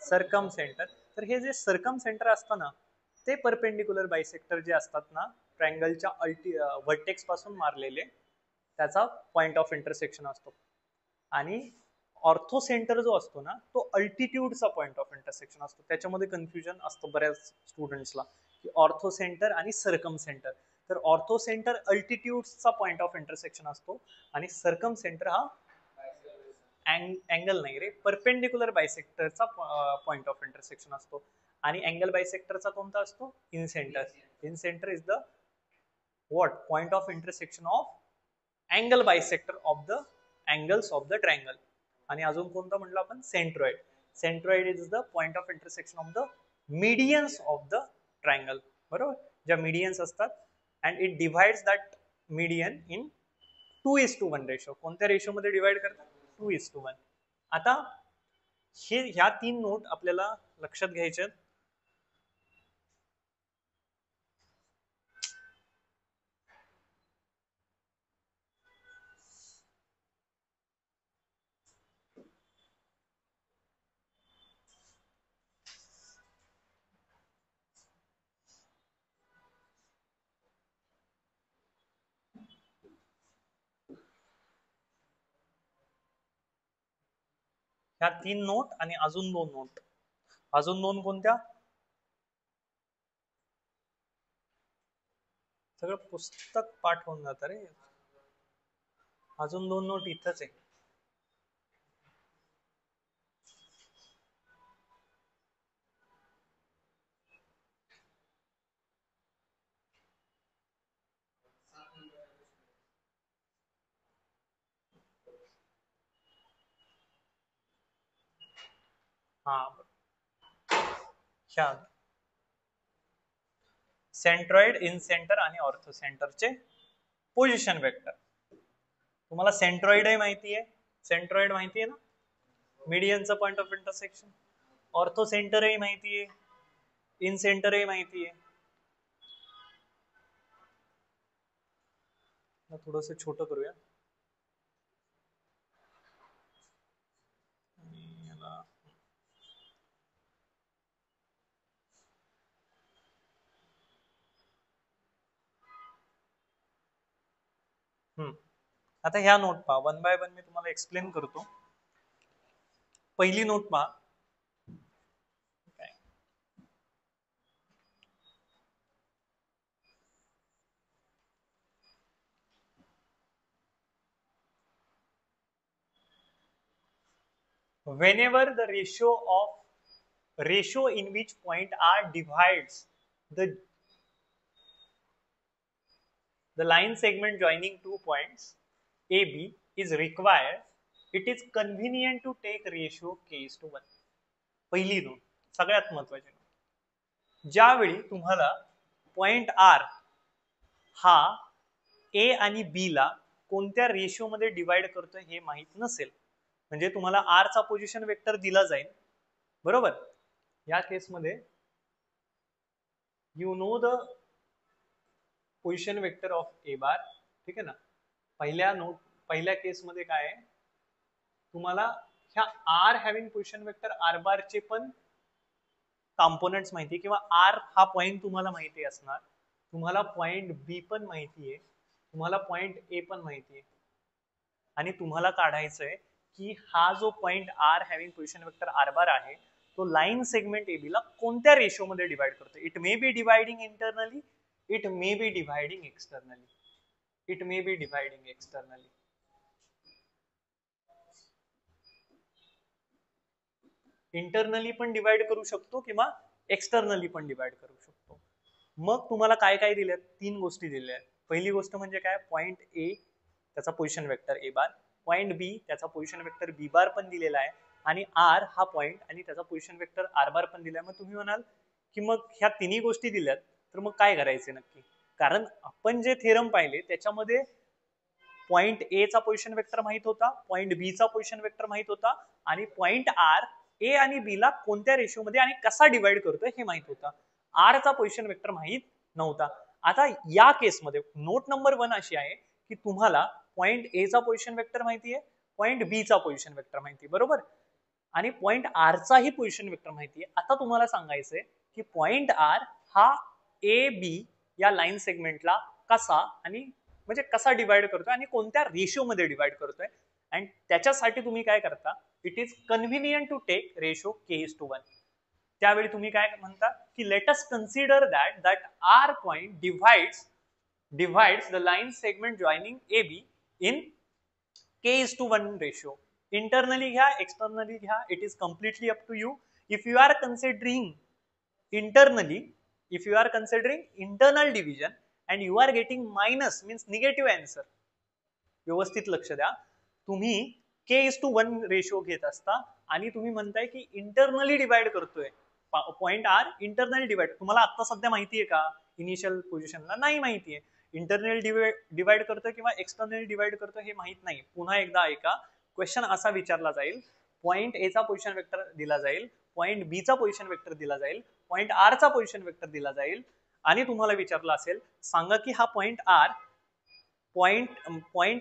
सर्कम सेंटर. तर हे जे सर्कम सेंटर असतं ना ते परपेंडिक्युलर बायसेक्टर जे असतात ना ट्रायंगलच्या व्हर्टेक्स पासून मारलेले, त्याचा पॉइंट ऑफ इंटरसेक्शन असतो. आणि ऑर्थो सेंटर जो असतो ना तो अल्टिट्यूडचा पॉइंट ऑफ इंटरसेक्शन असतो. त्याच्यामध्ये कन्फ्युजन असतं बऱ्याच स्टुडंट्सला की ऑर्थो सेंटर आणि सर्कम सेंटर. तर ऑर्थो सेंटर अल्टिट्यूडचा पॉइंट ऑफ इंटरसेक्शन असतो आणि सर्कम सेंटर हा अँगल नाही रे, परपेंडिक्युलर बायसेक्टरचा पॉइंट ऑफ इंटरसेक्शन असतो. आणि अँगल बायसेक्टरचा कोणता असतो? In center. In center is the what? Point of intersection of angle bisector of the angles of the triangle. आणि अजून कोणता म्हटलं आपण? Centroid. Centroid is the point of intersection of the medians of the triangle. बरोबर, ज्या medians असतात and it divides that median in 2:1 ratio. कोणत्या ratio मध्ये डिवाइड करतात? 2:1. आता हे ह्या तीन नोट आपल्याला लक्षात घ्यायच्या. ह्या तीन नोट आणि अजून दोन नोट. अजून दोन कोणत्या? सगळं पुस्तक पाठ होऊन जातं रे. अजून दोन नोट इथंच आहे. हा, सेंट्रॉइड, इन सेंटर आणि ऑर्थो सेंटरचे पोझिशन वेक्टर. तुम्हाला सेंट्रॉइड माहिती आहे? सेंट्रॉइड माहिती आहे ना, मीडियनचा पॉइंट ऑफ इंटरसेक्शन. ऑर्थो सेंटरही माहिती आहे, इन सेंटरही माहिती आहे. थोडस छोटं करूया. आता ह्या नोट पहा, वन बाय वन मी तुम्हाला एक्सप्लेन करतो. पहिली नोट पहा. whenever the ratio in which point R divides the line segment joining two points AB is required, it is convenient to take ratio k is to 1. पहिली note, सगळ्यात महत्वाची note. ज्यावेळी तुम्हाला point R हा ए आणि बी ला कोणत्या रेशिओ मध्ये डिवाइड करतोय हे माहित नसेल, म्हणजे तुम्हाला आर चा पोझिशन वेक्टर दिला जाईल, बरोबर. या केसमध्ये you know the position vector of A bar, ठीक आहे ना. पहिल्या केसमध्ये काय आहे, तुम्हाला ह्या R having position vector R bar चे पण कॉम्पोनंट्स माहिती, किंवा आर हा पॉइंट तुम्हाला माहिती असणार, तुम्हाला पॉइंट बी पण माहिती आहे, तुम्हाला पॉइंट ए पण माहिती आहे, आणि तुम्हाला काढायचंय की हा जो point R having position vector R bar आहे तो लाईन सेगमेंट ए बी ला कोणत्या रेशो मध्ये डिवाइड करतो. It may be dividing internally, it may be dividing externally, it may be dividing externally. Internally पण डिवाइड करू शकतो किंवा एक्सटर्नली पण डिवाइड करू शकतो. मग तुम्हाला काय काय दिल्यात, 3 गोष्टी दिल्या आहेत. पहिली गोष्ट म्हणजे काय, पॉइंट ए त्याचा position vector A bar, point B त्याचा पोझिशन वेक्टर बी बार पण दिलेला आहे, आणि आर हा पॉइंट आणि त्याचा पोझिशन वेक्टर आर बार पण दिलाय. मग तुम्ही म्हणाल की मग ह्या तिन्ही गोष्टी दिल्यात तर मग काय करायचे नक्की, कारण आपण जे थेरम पाहिले त्याच्यामध्ये पॉइंट ए चा पोझिशन वेक्टर माहित होता, पॉइंट बी चा पोझिशन वेक्टर माहित होता, आणि पॉइंट आर ए आणि बी ला कोणत्या रेशो मध्ये आणि कसा डिवाइड करतोय हे माहित होता. आर चा पोझिशन वेक्टर माहित नव्हता. आता या केसमध्ये नोट नंबर 1 अशी आहे की तुम्हाला पॉइंट ए चा पोझिशन वेक्टर माहिती आहे, पॉइंट बी चा पोझिशन वेक्टर माहिती आहे, बरोबर, आणि पॉइंट आर चाही पोझिशन वेक्टर माहिती आहे. आता तुम्हाला सांगायचंय की पॉइंट आर हा ए बी या लाईन सेगमेंटला कसा आणि म्हणजे कसा डिवाइड करतोय आणि कोणत्या रेशिओ मध्ये डिवाइड करतोय. आणि त्याच्यासाठी तुम्ही काय करता, it is convenient to take ratio k:1. त्यावेळी तुम्ही काय म्हणता की let us consider that R point divides the line segment joining AB in k:1 ratio. Internally घ्या, externally घ्या, it is completely up to you. If you are considering internal division and you are getting minus means negative answer, व्यवस्थित लक्ष द्या, तुम्ही k:1 ratio घेत असता आणि तुम्ही म्हणताय की इंटरनली डिवाइड करतोय पॉइंट आर, इंटरनल डिवाइड तुम्हाला आता सध्या माहितीये का, इनिशियल पोझिशनला नाही माहितीये. इंटरनल डिवाइड करतोय किंवा एक्सटर्नल डिवाइड करतोय हे माहित नाही. पुन्हा एकदा ऐका, क्वेश्चन असा विचारला जाईल, पॉइंट ए चा पोझिशन वेक्टर दिला जाईल, पॉइंट बी चा पोझिशन वेक्टर दिला जाईल, पॉइंट आर चा पोझिशन वेक्टर दिला जाईल, आणि तुम्हाला विचारलं असेल सांगा की हा point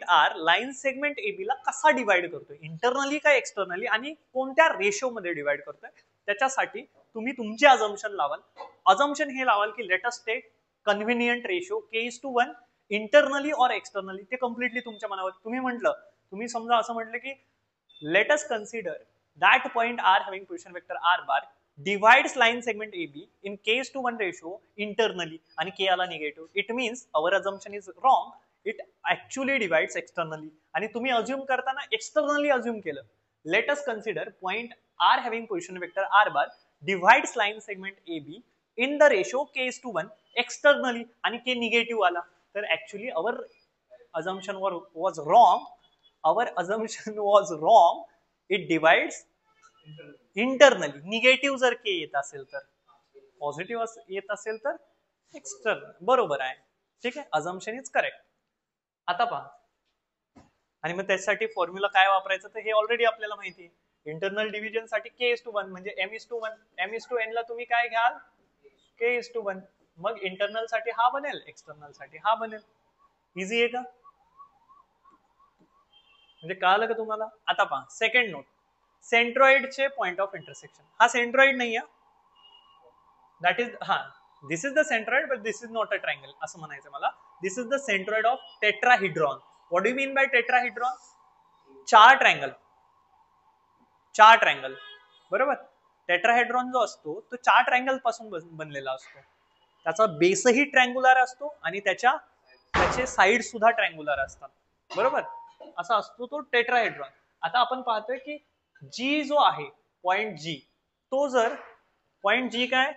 R line segment A B ला कसा डिवाइड करतोय, इंटरनली का एक्सटर्नली, आणि कोणत्या रेशो मध्ये डिवाइड करतोय. त्याच्यासाठी तुम्ही तुमचे अजम्पशन लावाल. अजम्पशन हे लावाल की let us take convenient ratio k:1 internally और एक्सटर्नली. ते कम्प्लिटली तुमच्या मनावर. तुम्ही समजा असं म्हटलं की let us consider that point R having position vector R bar divides line segment AB in k:1 ratio internally, आणि k आला negative. It means our assumption is wrong, it actually divides externally, आणि तुम्ही assume करताना externally assume केलं. Let us consider point R having position vector R bar divides line segment AB in the ratio k:1 externally, आणि k negative आला. तर actually our assumption was wrong. It divides internally. Negative जर के येत असेल तर, positive येत असेल तर एक्सटर्नल. बरोबर आहे, ठीक आहे, अजम्पशन इज करेक्ट. आता पहा, आणि मग त्यासाठी फॉर्म्युला काय वापरायचं तर हे ऑलरेडी आपल्याला माहिती आहे. इंटरनल डिव्हिजन साठी k:1 म्हणजे m:1 ला तुम्ही काय घ्याल, k:1. मग इंटरनल साठी हा बनेल, एक्सटर्नल साठी हा बनेल. इझी आहे का, म्हणजे कळालं का तुम्हाला. आता पहा सेकंड नोट, सेंट्रॉइडचे पॉइंट ऑफ इंटरसेक्शन. हा सेंट्रॉइड नाही आहे, that is this is the centroid but this is not a triangle असं म्हणायचं मला. This is the centroid of tetrahedron. What do you mean by tetrahedron, चार ट्रायंगल, बरोबर. Tetrahedron जो असतो तो 4 ट्रायंगल पासून बनलेला असतो. त्याचा बेसही ट्रायंगुलर असतो आणि त्याचे साइड सुद्धा ट्रायंगुलर असतात, बरोबर. असा असतो तो टेट्राहेड्रॉन. आता आपण पाहतोय की जी जो आहे पॉइंट जी, तो जर पॉइंट जी काय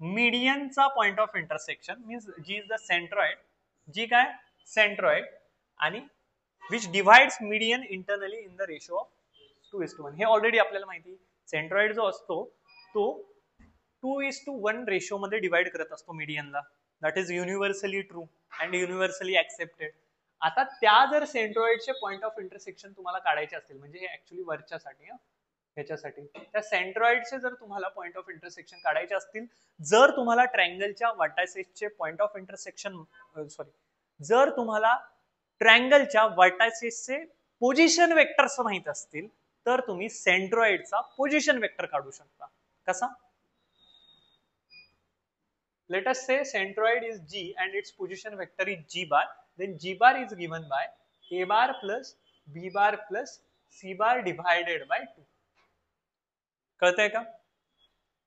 मीडियनचा point of intersection means G is the centroid, G काय सेंट्रॉइड, आणि which divides median internally in the ratio of 2:1. हे ऑलरेडी आपल्याला माहिती. सेंट्रॉइड जो असतो तो 2:1 रेशो मध्ये डिवाइड करत असतो मीडियनला. That is universally true and universally accepted. आता त्या जर सेंट्रॉइडचे पॉइंट ऑफ इंटरसेक्शन तुम्हाला काढायचे असतील, म्हणजे हे ऍक्च्युली वरच्यासाठी ह्याच्यासाठी, त्या सेंट्रॉइडचे जर तुम्हाला पॉइंट ऑफ इंटरसेक्शन काढायचे असतील, जर तुम्हाला ट्रायंगलच्या वर्टायसेसचे पॉइंट ऑफ इंटरसेक्शन जर तुम्हाला ट्रायंगलच्या वर्टायसेसचे पोझिशन वेक्टर्स माहित असतील, तर तुम्ही सेंट्रॉइडचा पोझिशन वेक्टर काढू शकता. कसा? Let us say centroid is G and its position vector is G bar. Then G bar is given by A bar plus B bar plus C bar divided by 2. कळतंय का?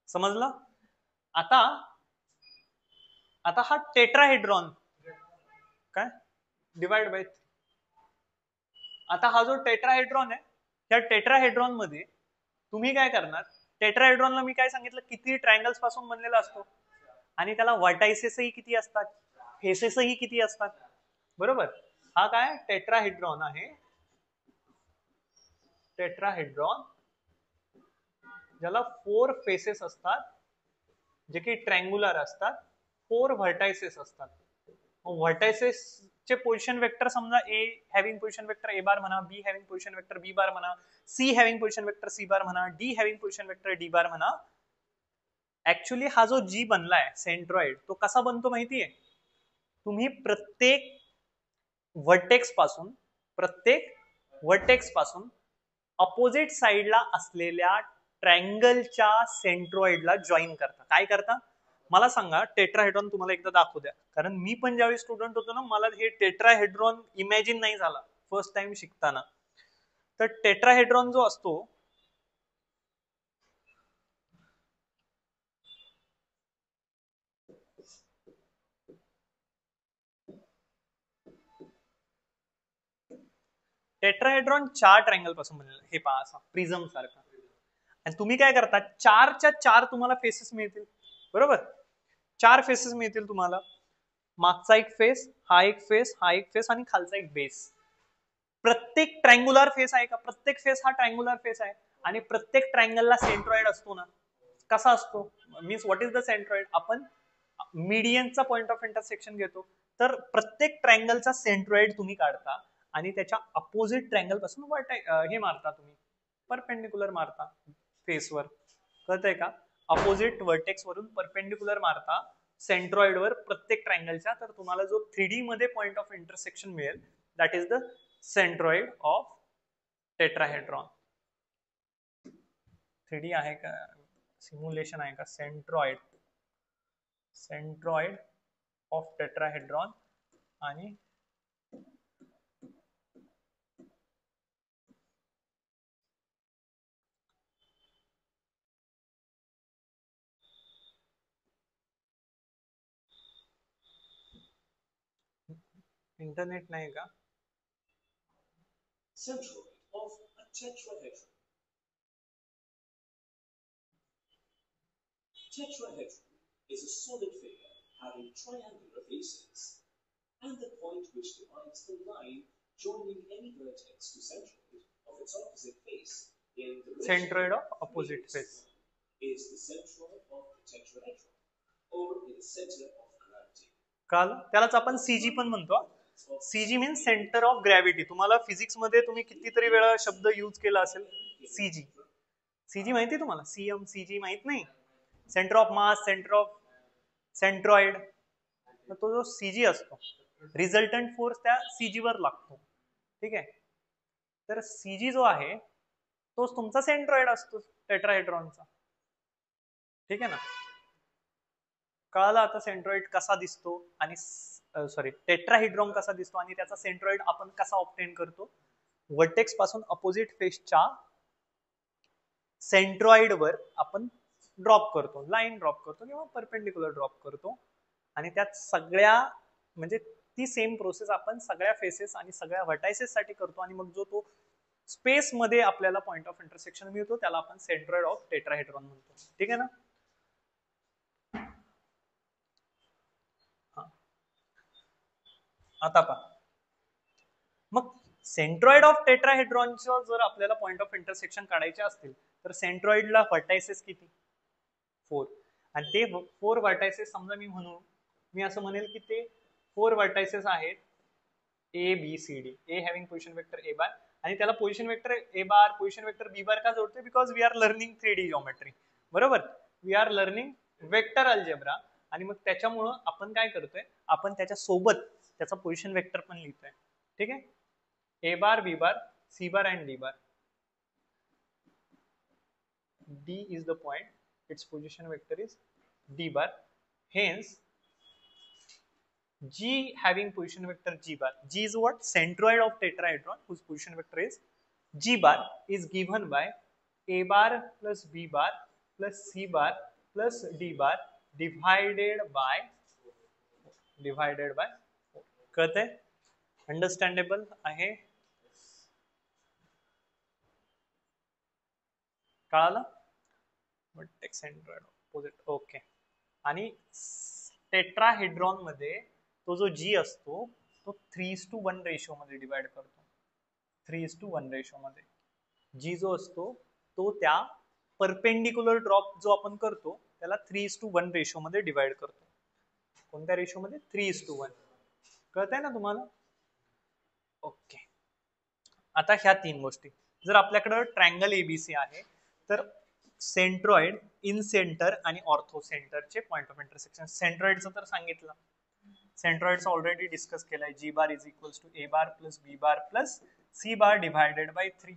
समजलं? आता हा tetrahedron काय divide by 3. आता हा जो tetrahedron आहे, त्या टेट्राहेड्रॉन मध्ये तुम्ही काय करणार? टेट्राहेड्रॉनला मी काय सांगितलं, किती ट्रायंगल्स पासून बनलेला असतो आणि त्याला वर्टायसेसही किती असतात, फेसेसही किती असतात, बरोबर? हा काय टेट्राहेड्रॉन आहे. टेट्राहेड्रॉन ज्याला 4 फेसेस असतात, जे की ट्रँग्युलर असतात, 4 व्हर्टायसेस असतात. व्हर्टायसेस चे पोझिशन वेक्टर समजा A having position vector A bar म्हणा, B having position vector B bar म्हणा, C having position vector C bar म्हणा, D having position vector D bar म्हणा. ऍक्च्युली हा जो जी बनलाय सेंट्रॉइड, तो कसा बनतो माहितीये? तुम्ही प्रत्येक वर्टेक्स पासून अपोजिट साइडला असलेल्या ट्रायंगलच्या सेंट्रॉइडला जॉईन करता. काय करता मला सांगा? टेट्राहेड्रॉन तुम्हाला एकदा दाखवू द्या, कारण मी पण ज्यावेळी स्टुडंट होतो ना, मला हे टेट्राहेड्रॉन इमॅजिन नाही झाला फर्स्ट टाइम शिकताना. तर टेट्राहेड्रॉन जो असतो, टेट्राहेड्रॉन 4 ट्रायंगल पासून बनलेला. हे पहा, असा प्रिझम सारखा. आणि तुम्ही काय करता? 4च्या 4 तुम्हाला फेसेस मिळतील, बरोबर? 4 फेसेस मिळतील तुम्हाला. मागचा एक फेस, हा एक फेस, हा एक फेस आणि खालचा एक बेस. प्रत्येक ट्रायंगुलर फेस आहे का? प्रत्येक फेस हा ट्रायंगुलर फेस आहे. आणि प्रत्येक ट्रायंगलला सेंट्रॉइड असतो ना. कसा असतो? Means what is the centroid? आपण मीडियनचा पॉइंट ऑफ इंटरसेक्शन घेतो, तर प्रत्येक ट्रायंगलचा सेंट्रॉइड तुम्ही काढता आणि त्याच्या अपोजिट ट्रायंगल पासून हे मारता, तुम्ही परपेंडिक्युलर मारता फेसवर. कळतंय का? अपोजिट वर्टेक्स वरून परपेंडिक्युलर मारता सेंट्रॉइड वर प्रत्येक ट्रायंगलच्या. तर तुम्हाला जो 3D मध्ये पॉइंट ऑफ इंटरसेक्शन मिळेल, that is the centroid of tetrahedron. 3D आहे का? सिम्युलेशन आहे का? Centroid of tetrahedron. आणि इंटरनेट नाही का? Centroid of a tetrahedron. Tetrahedron is a solid figure having triangular faces, and the point which divides the line joining any vertex to centroid of its opposite face in the centroid of opposite face is the centroid of the tetrahedron, or its center of gravity. काल त्यालाच आपण CG पण म्हणतो. CG means centre of gravity. तुम्हाला physics मध्ये तुम्ही कितीतरी वेळा शब्द यूज केला असेल सीजी. सीजी माहिती तुम्हाला? सीएम सीजी माहित नाही? Centre of mass, centre of centroid. तो जो सीजी असतो, रिझल्टंट फोर्स त्या सीजी वर लागतो. ठीक आहे? तर सीजी जो आहे तोच तुमचा सेंट्रॉइड असतो टेट्राहेड्रॉनचा. ठीक आहे ना? कळालं आता सेंट्रॉइड कसा दिसतो आणि टेट्राहेड्रॉन कसा दिसतो आणि त्याचा सेंट्रॉइड आपण कसा ऑब्टेन करतो? वर्टेक्स पासून अपोजिट फेसच्या सेंट्रॉइड वर आपण ड्रॉप करतो, लाईन ड्रॉप करतो किंवा परपेंडिक्युलर ड्रॉप करतो. आणि त्यात सगळ्या म्हणजे ती सेम प्रोसेस आपण सगळ्या फेसेस आणि सगळ्या व्हर्टायसेस साठी करतो. आणि मग जो तो स्पेस मध्ये आपल्याला पॉइंट ऑफ इंटरसेक्शन मिळतो, त्याला आपण सेंट्रॉइड ऑफ टेट्राहेड्रॉन म्हणतो. ठीक आहे ना? आता पहा, मग सेंट्रॉइड ऑफ टेट्राहेड्रॉनचं जर आपल्याला पॉइंट ऑफ इंटरसेक्शन काढायचे असतील, तर सेंट्रॉइडला व्हर्टायसेस किती? 4. आणि ते 4 व्हर्टायसेस समजा मी असं म्हणेल की ते 4 व्हर्टायसेस आहेत A B C D. A having position vector A bar, आणि त्याला position vector A bar position vector B bar का जोडते? Because we are learning 3D geometry, बरोबर. We are learning vector algebra, आणि मग त्याच्यामुळं आपण काय करतोय, आपण त्याच्या सोबत त्याचा पोझिशन वेक्टर पण लिहितोय. ठीक आहे. A bar B bar C bar and D bar. D is the point, its position vector is D bar. Hence, G having position vector G bar. G is what? Centroid of tetrahedron whose position vector is G bar is given by A bar plus B bar plus C bar plus D bar divided by कळतंय? Understandable आहे? कळालं? Centroid opposite. Okay. आणि tetrahedron मध्ये तो जो जी असतो तो 3:1 ratio मध्ये डिवाइड करतो. 3:1 रेशो मध्ये जी जो असतो तो त्या परपेंडिक्युलर ड्रॉप जो आपण करतो त्याला 3:1 रेशो मध्ये डिवाइड करतो. कोणत्या रेशो मध्ये? 3:1. कळतंय ना तुम्हाला? ओके. आता ह्या 3 गोष्टी, जर आपल्याकडे ट्रायंगल एबीसी आहे तर सेंट्रॉइड, इन सेंटर आणि ऑर्थो सेंटरचे पॉइंट ऑफ इंटरसेक्शन. सेंट्रॉइडचं तर सांगितलं, सेंट्रॉइडचं ऑलरेडी डिस्कस केलाय. G bar is equals to A bar plus B bar plus C bar divided by 3.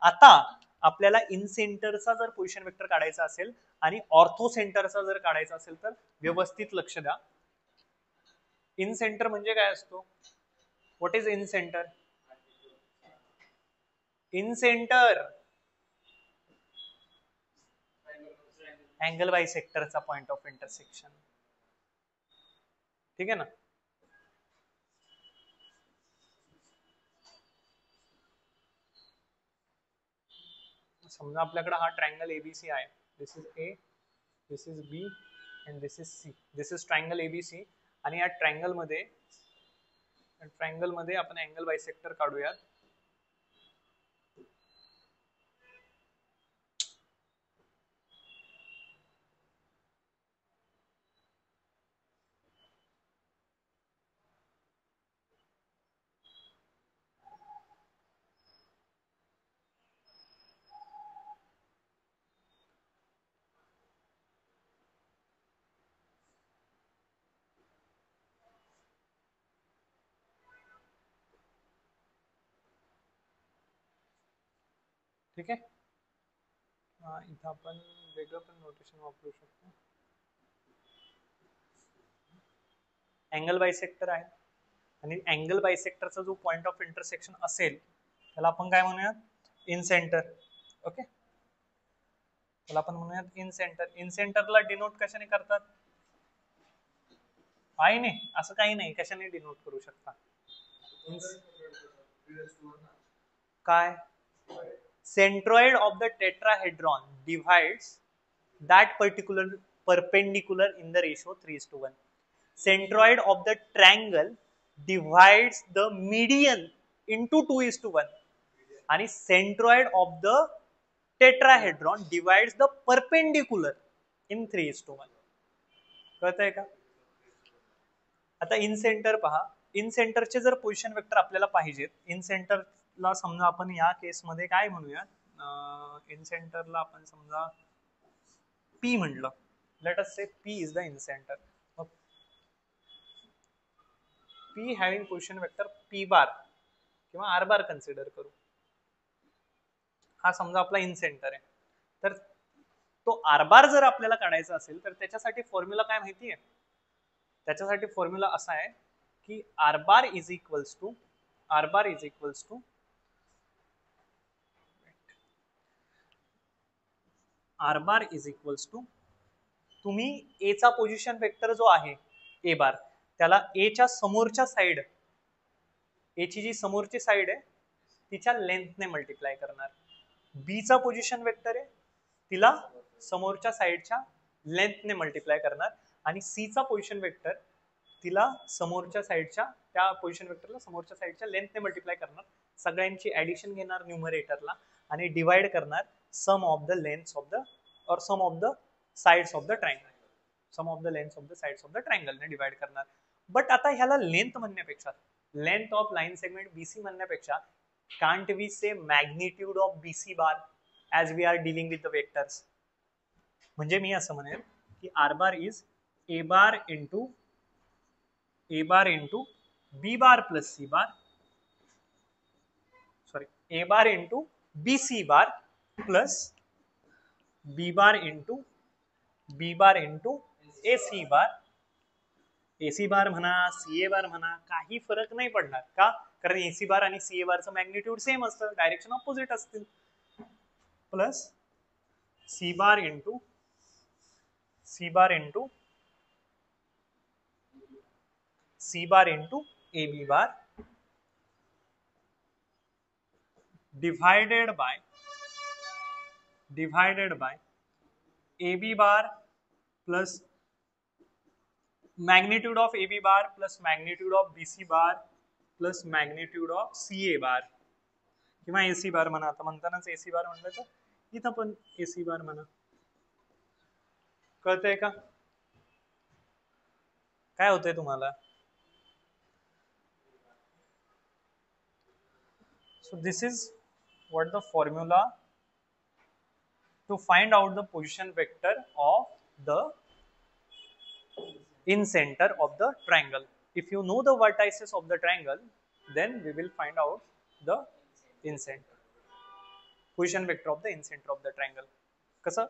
आता आपल्याला इन सेंटरचा जर पोझिशन वेक्टर काढायचा असेल आणि ऑर्थो सेंटरचा जर काढायचा असेल तर व्यवस्थित लक्ष द्या. इन सेंटर म्हणजे काय असतो? What is in center? In center angle बायसेक्टरचा पॉइंट ऑफ इंटरसेक्शन. ठीक आहे ना? समजा आपल्याकडे हा ट्रायंगल एबीसी आहे. This is A, this is B and this is C. This is triangle ABC. आणि या ट्रायंगल मध्ये आपण अँगल बायसेक्टर काढूयात. ठीक आहे. इथं आपण वेगळं पण नोटेशन वापरू शकतो. अँगल बायसेक्टर आहे आणि अँगल बायसेक्टरचा जो पॉइंट ऑफ इंटरसेक्शन असेल त्याला आपण काय म्हणूयात? In centre. ओके. त्याला आपण म्हणूयात इन सेंटर. इन सेंटरला डिनोट कशाने करतात? आहे नाही, असं काही नाही. कशाने डिनोट करू शकता? काय? Centroid of the tetrahedron divides that particular perpendicular in the ratio 3:1. Centroid of the triangle divides the median into 2:1. आणि centroid of the tetrahedron divides the perpendicular in 3:1. कळतंय का? आता इन सेंटर पहा. इन सेंटरचे जर पोझिशन वेक्टर आपल्याला पाहिजेत, in सेंटरला समजा आपण या केसमध्ये काय म्हणूया, इन सेंटरला आपण समजा पी म्हटलं. Let us say P is the in centre. P having position vector P बार किंवा आर बार कन्सिडर करू. हा समजा आपला इन सेंटर आहे. तर तो आर बार जर आपल्याला काढायचा असेल तर त्याच्यासाठी फॉर्म्युला काय माहिती आहे? त्याच्यासाठी फॉर्म्युला असा आहे की R bar is equals to तुम्ही ए चा पोझिशन वेक्टर जो आहे ए बार, त्याला ए च्या समोरच्या साइड, ए ची जी समोरची साइड आहे तिच्या लेंथने मल्टिप्लाय करणार. बी चा पोझिशन वेक्टर आहे, तिला समोरच्या साइडच्या लेंथने मल्टिप्लाय करणार. आणि सी चा पोझिशन वेक्टर तिला समोरच्या साइडच्या, त्या पोझिशन वेक्टरला समोरच्या साइडच्या लेंथने मल्टिप्लाय करणार. सगळ्यांची ऍडिशन घेणार न्यूमरेटरला आणि डिवाइड करणार sum of the lengths of the or sum of the sides of the triangle. Sum of the length of the sides of the triangle ने डिवाइड करणार. बट आता ह्याला लेंथ म्हणण्यापेक्षा, length of line segment BC म्हणण्यापेक्षा can't we say magnitude of BC bar as we are dealing with the vectors. म्हणजे मी असं म्हणेल की R bar is A bar into B bar plus C bar, sorry, A bar into BC bar plus B bar into AC bar. AC बार म्हणा, CA बार म्हणा, काही फरक नाही पडणार. का? कारण AC बार आणि CA बारचं मॅग्निट्यूड सेम असतं, डायरेक्शन ऑपोजिट असतील. Plus C bar into AB bar divided by AB bar plus magnitude of AB bar plus magnitude of BC bar plus magnitude of CA bar किंवा AC बार म्हणा. आता म्हणतानाच AC बार म्हणलं तर इथं पण AC बार म्हणा. कळतंय का? काय होतंय तुम्हाला? So this is what the formula to find out the position vector of the in center of the triangle. If you know the vertices of the triangle, then we will find out the in center position vector of the in center of the triangle. कसं?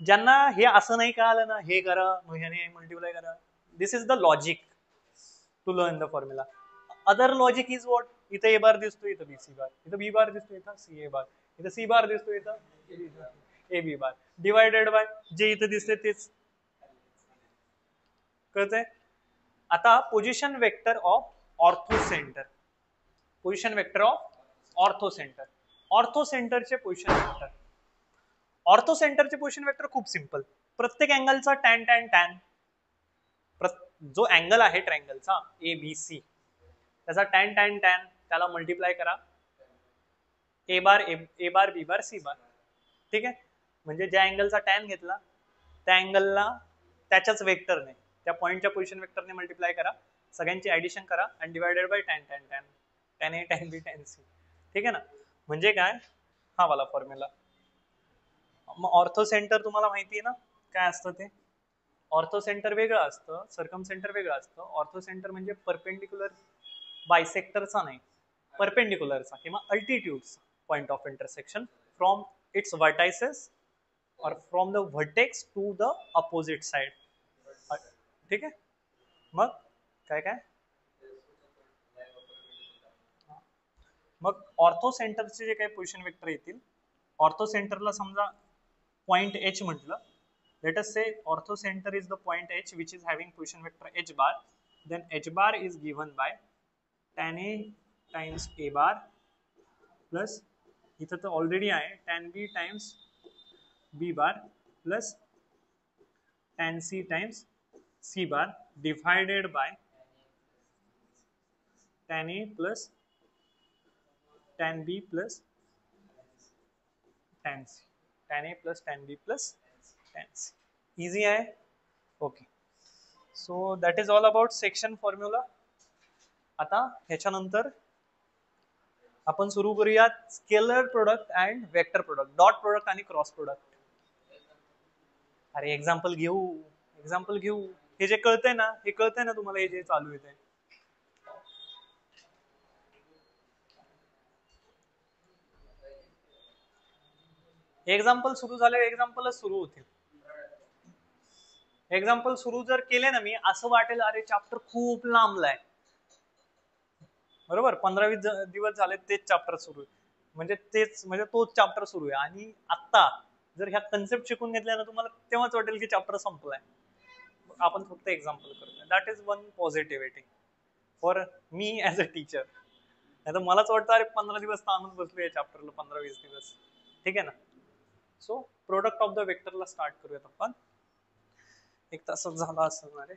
ज्यांना हे असं नाही कळालं ना, हे करा मग ह्याने मल्टिप्लाय करा. This is the logic to learn the formula. Other logic is what? इथं A बार दिसतो, इथं BC बार, इथं B बार दिसतो, इथं CA बार, इथं C बार दिसतो, इथं AB bar, divided by J इथं दिसते तेच. कळतंय? आता position vector of orthocenter, position vector of orthocenter, ऑर्थोसेंटरचे पोझिशन वेक्टर. ऑर्थोसेंटरचे पोझिशन वेक्टर खूप सिंपल. प्रत्येक अँगलचा टॅन टॅन टॅन, जो अँगल आहे ट्रायंगलचा ABC त्याचा टॅन टॅन टॅन त्याला मल्टिप्लाय करा A bar B bar C bar. ठीक आहे? म्हणजे ज्या अँगलचा टॅन घेतला त्या अँगलला त्याच्याच वेक्टरने, त्या पॉइंटच्या पोझिशन वेक्टरने मल्टिप्लाय करा, सगळ्यांची ऍडिशन करा आणि divided by tan tan tan, tan A tan B tan C. ठीक आहे ना? म्हणजे काय? हा वाला फॉर्म्युला. मग ऑर्थोसेंटर तुम्हाला माहिती आहे ना काय असतं ते? ऑर्थोसेंटर वेगळं असतं, सर्कमसेंटर वेगळं असतं. ऑर्थोसेंटर म्हणजे परपेंडिक्युलर बायसेक्टरचा नाही, परपेंडिक्युलरचा किंवा अल्टिट्यूडचा point of intersection from its vertices or from the vertex to the opposite side. ठीक आहे? मग काय काय? मग ऑर्थोसेंटरचे जे काही पोझिशन वेक्टर येतील, ऑर्थोसेंटरला समजा पॉइंट H म्हटलं, let us say orthocenter is the point H which is having position vector H bar, then H bar is given by tan A times A bar plus इथं तर already आहे tan B times B bar plus tan C times C bar divided by tan A plus tan B plus tan C, tan A plus tan B plus tan C. Easy आहे? Okay. So that is all about section formula. आता ह्याच्यानंतर आपण सुरू करूयात scalar product and vector product, dot product आणि cross product. अरे example घेऊ. हे जे कळतंय ना, हे कळतंय ना तुम्हाला, हे जे चालू आहे ते. एक्झाम्पल सुरू झाले, एक्झाम्पलच सुरू होतील. एक्झाम्पल सुरू जर केले ना मी, असं वाटेल अरे चॅप्टर खूप लांबलाय. बरोबर? 15-20 दिवस झाले तेच चॅप्टर सुरू आहे, म्हणजे तोच चॅप्टर सुरू आहे. आणि आता जर ह्या कन्सेप्ट शिकून घेतल्या ना तुम्हाला, तेव्हाच वाटेल की चॅप्टर संपलाय. आपण फक्त एक्झाम्पल करतोय. That is one positivity for me as a teacher. नाही तर मलाच वाटतं अरे 15 दिवस ताणून बसलो या चॅप्टरला, 15-20 दिवस. ठीक आहे ना? सो प्रोडक्ट ऑफ द वेक्टरला स्टार्ट करूयात आपण. एक तासच झाला असणार आहे.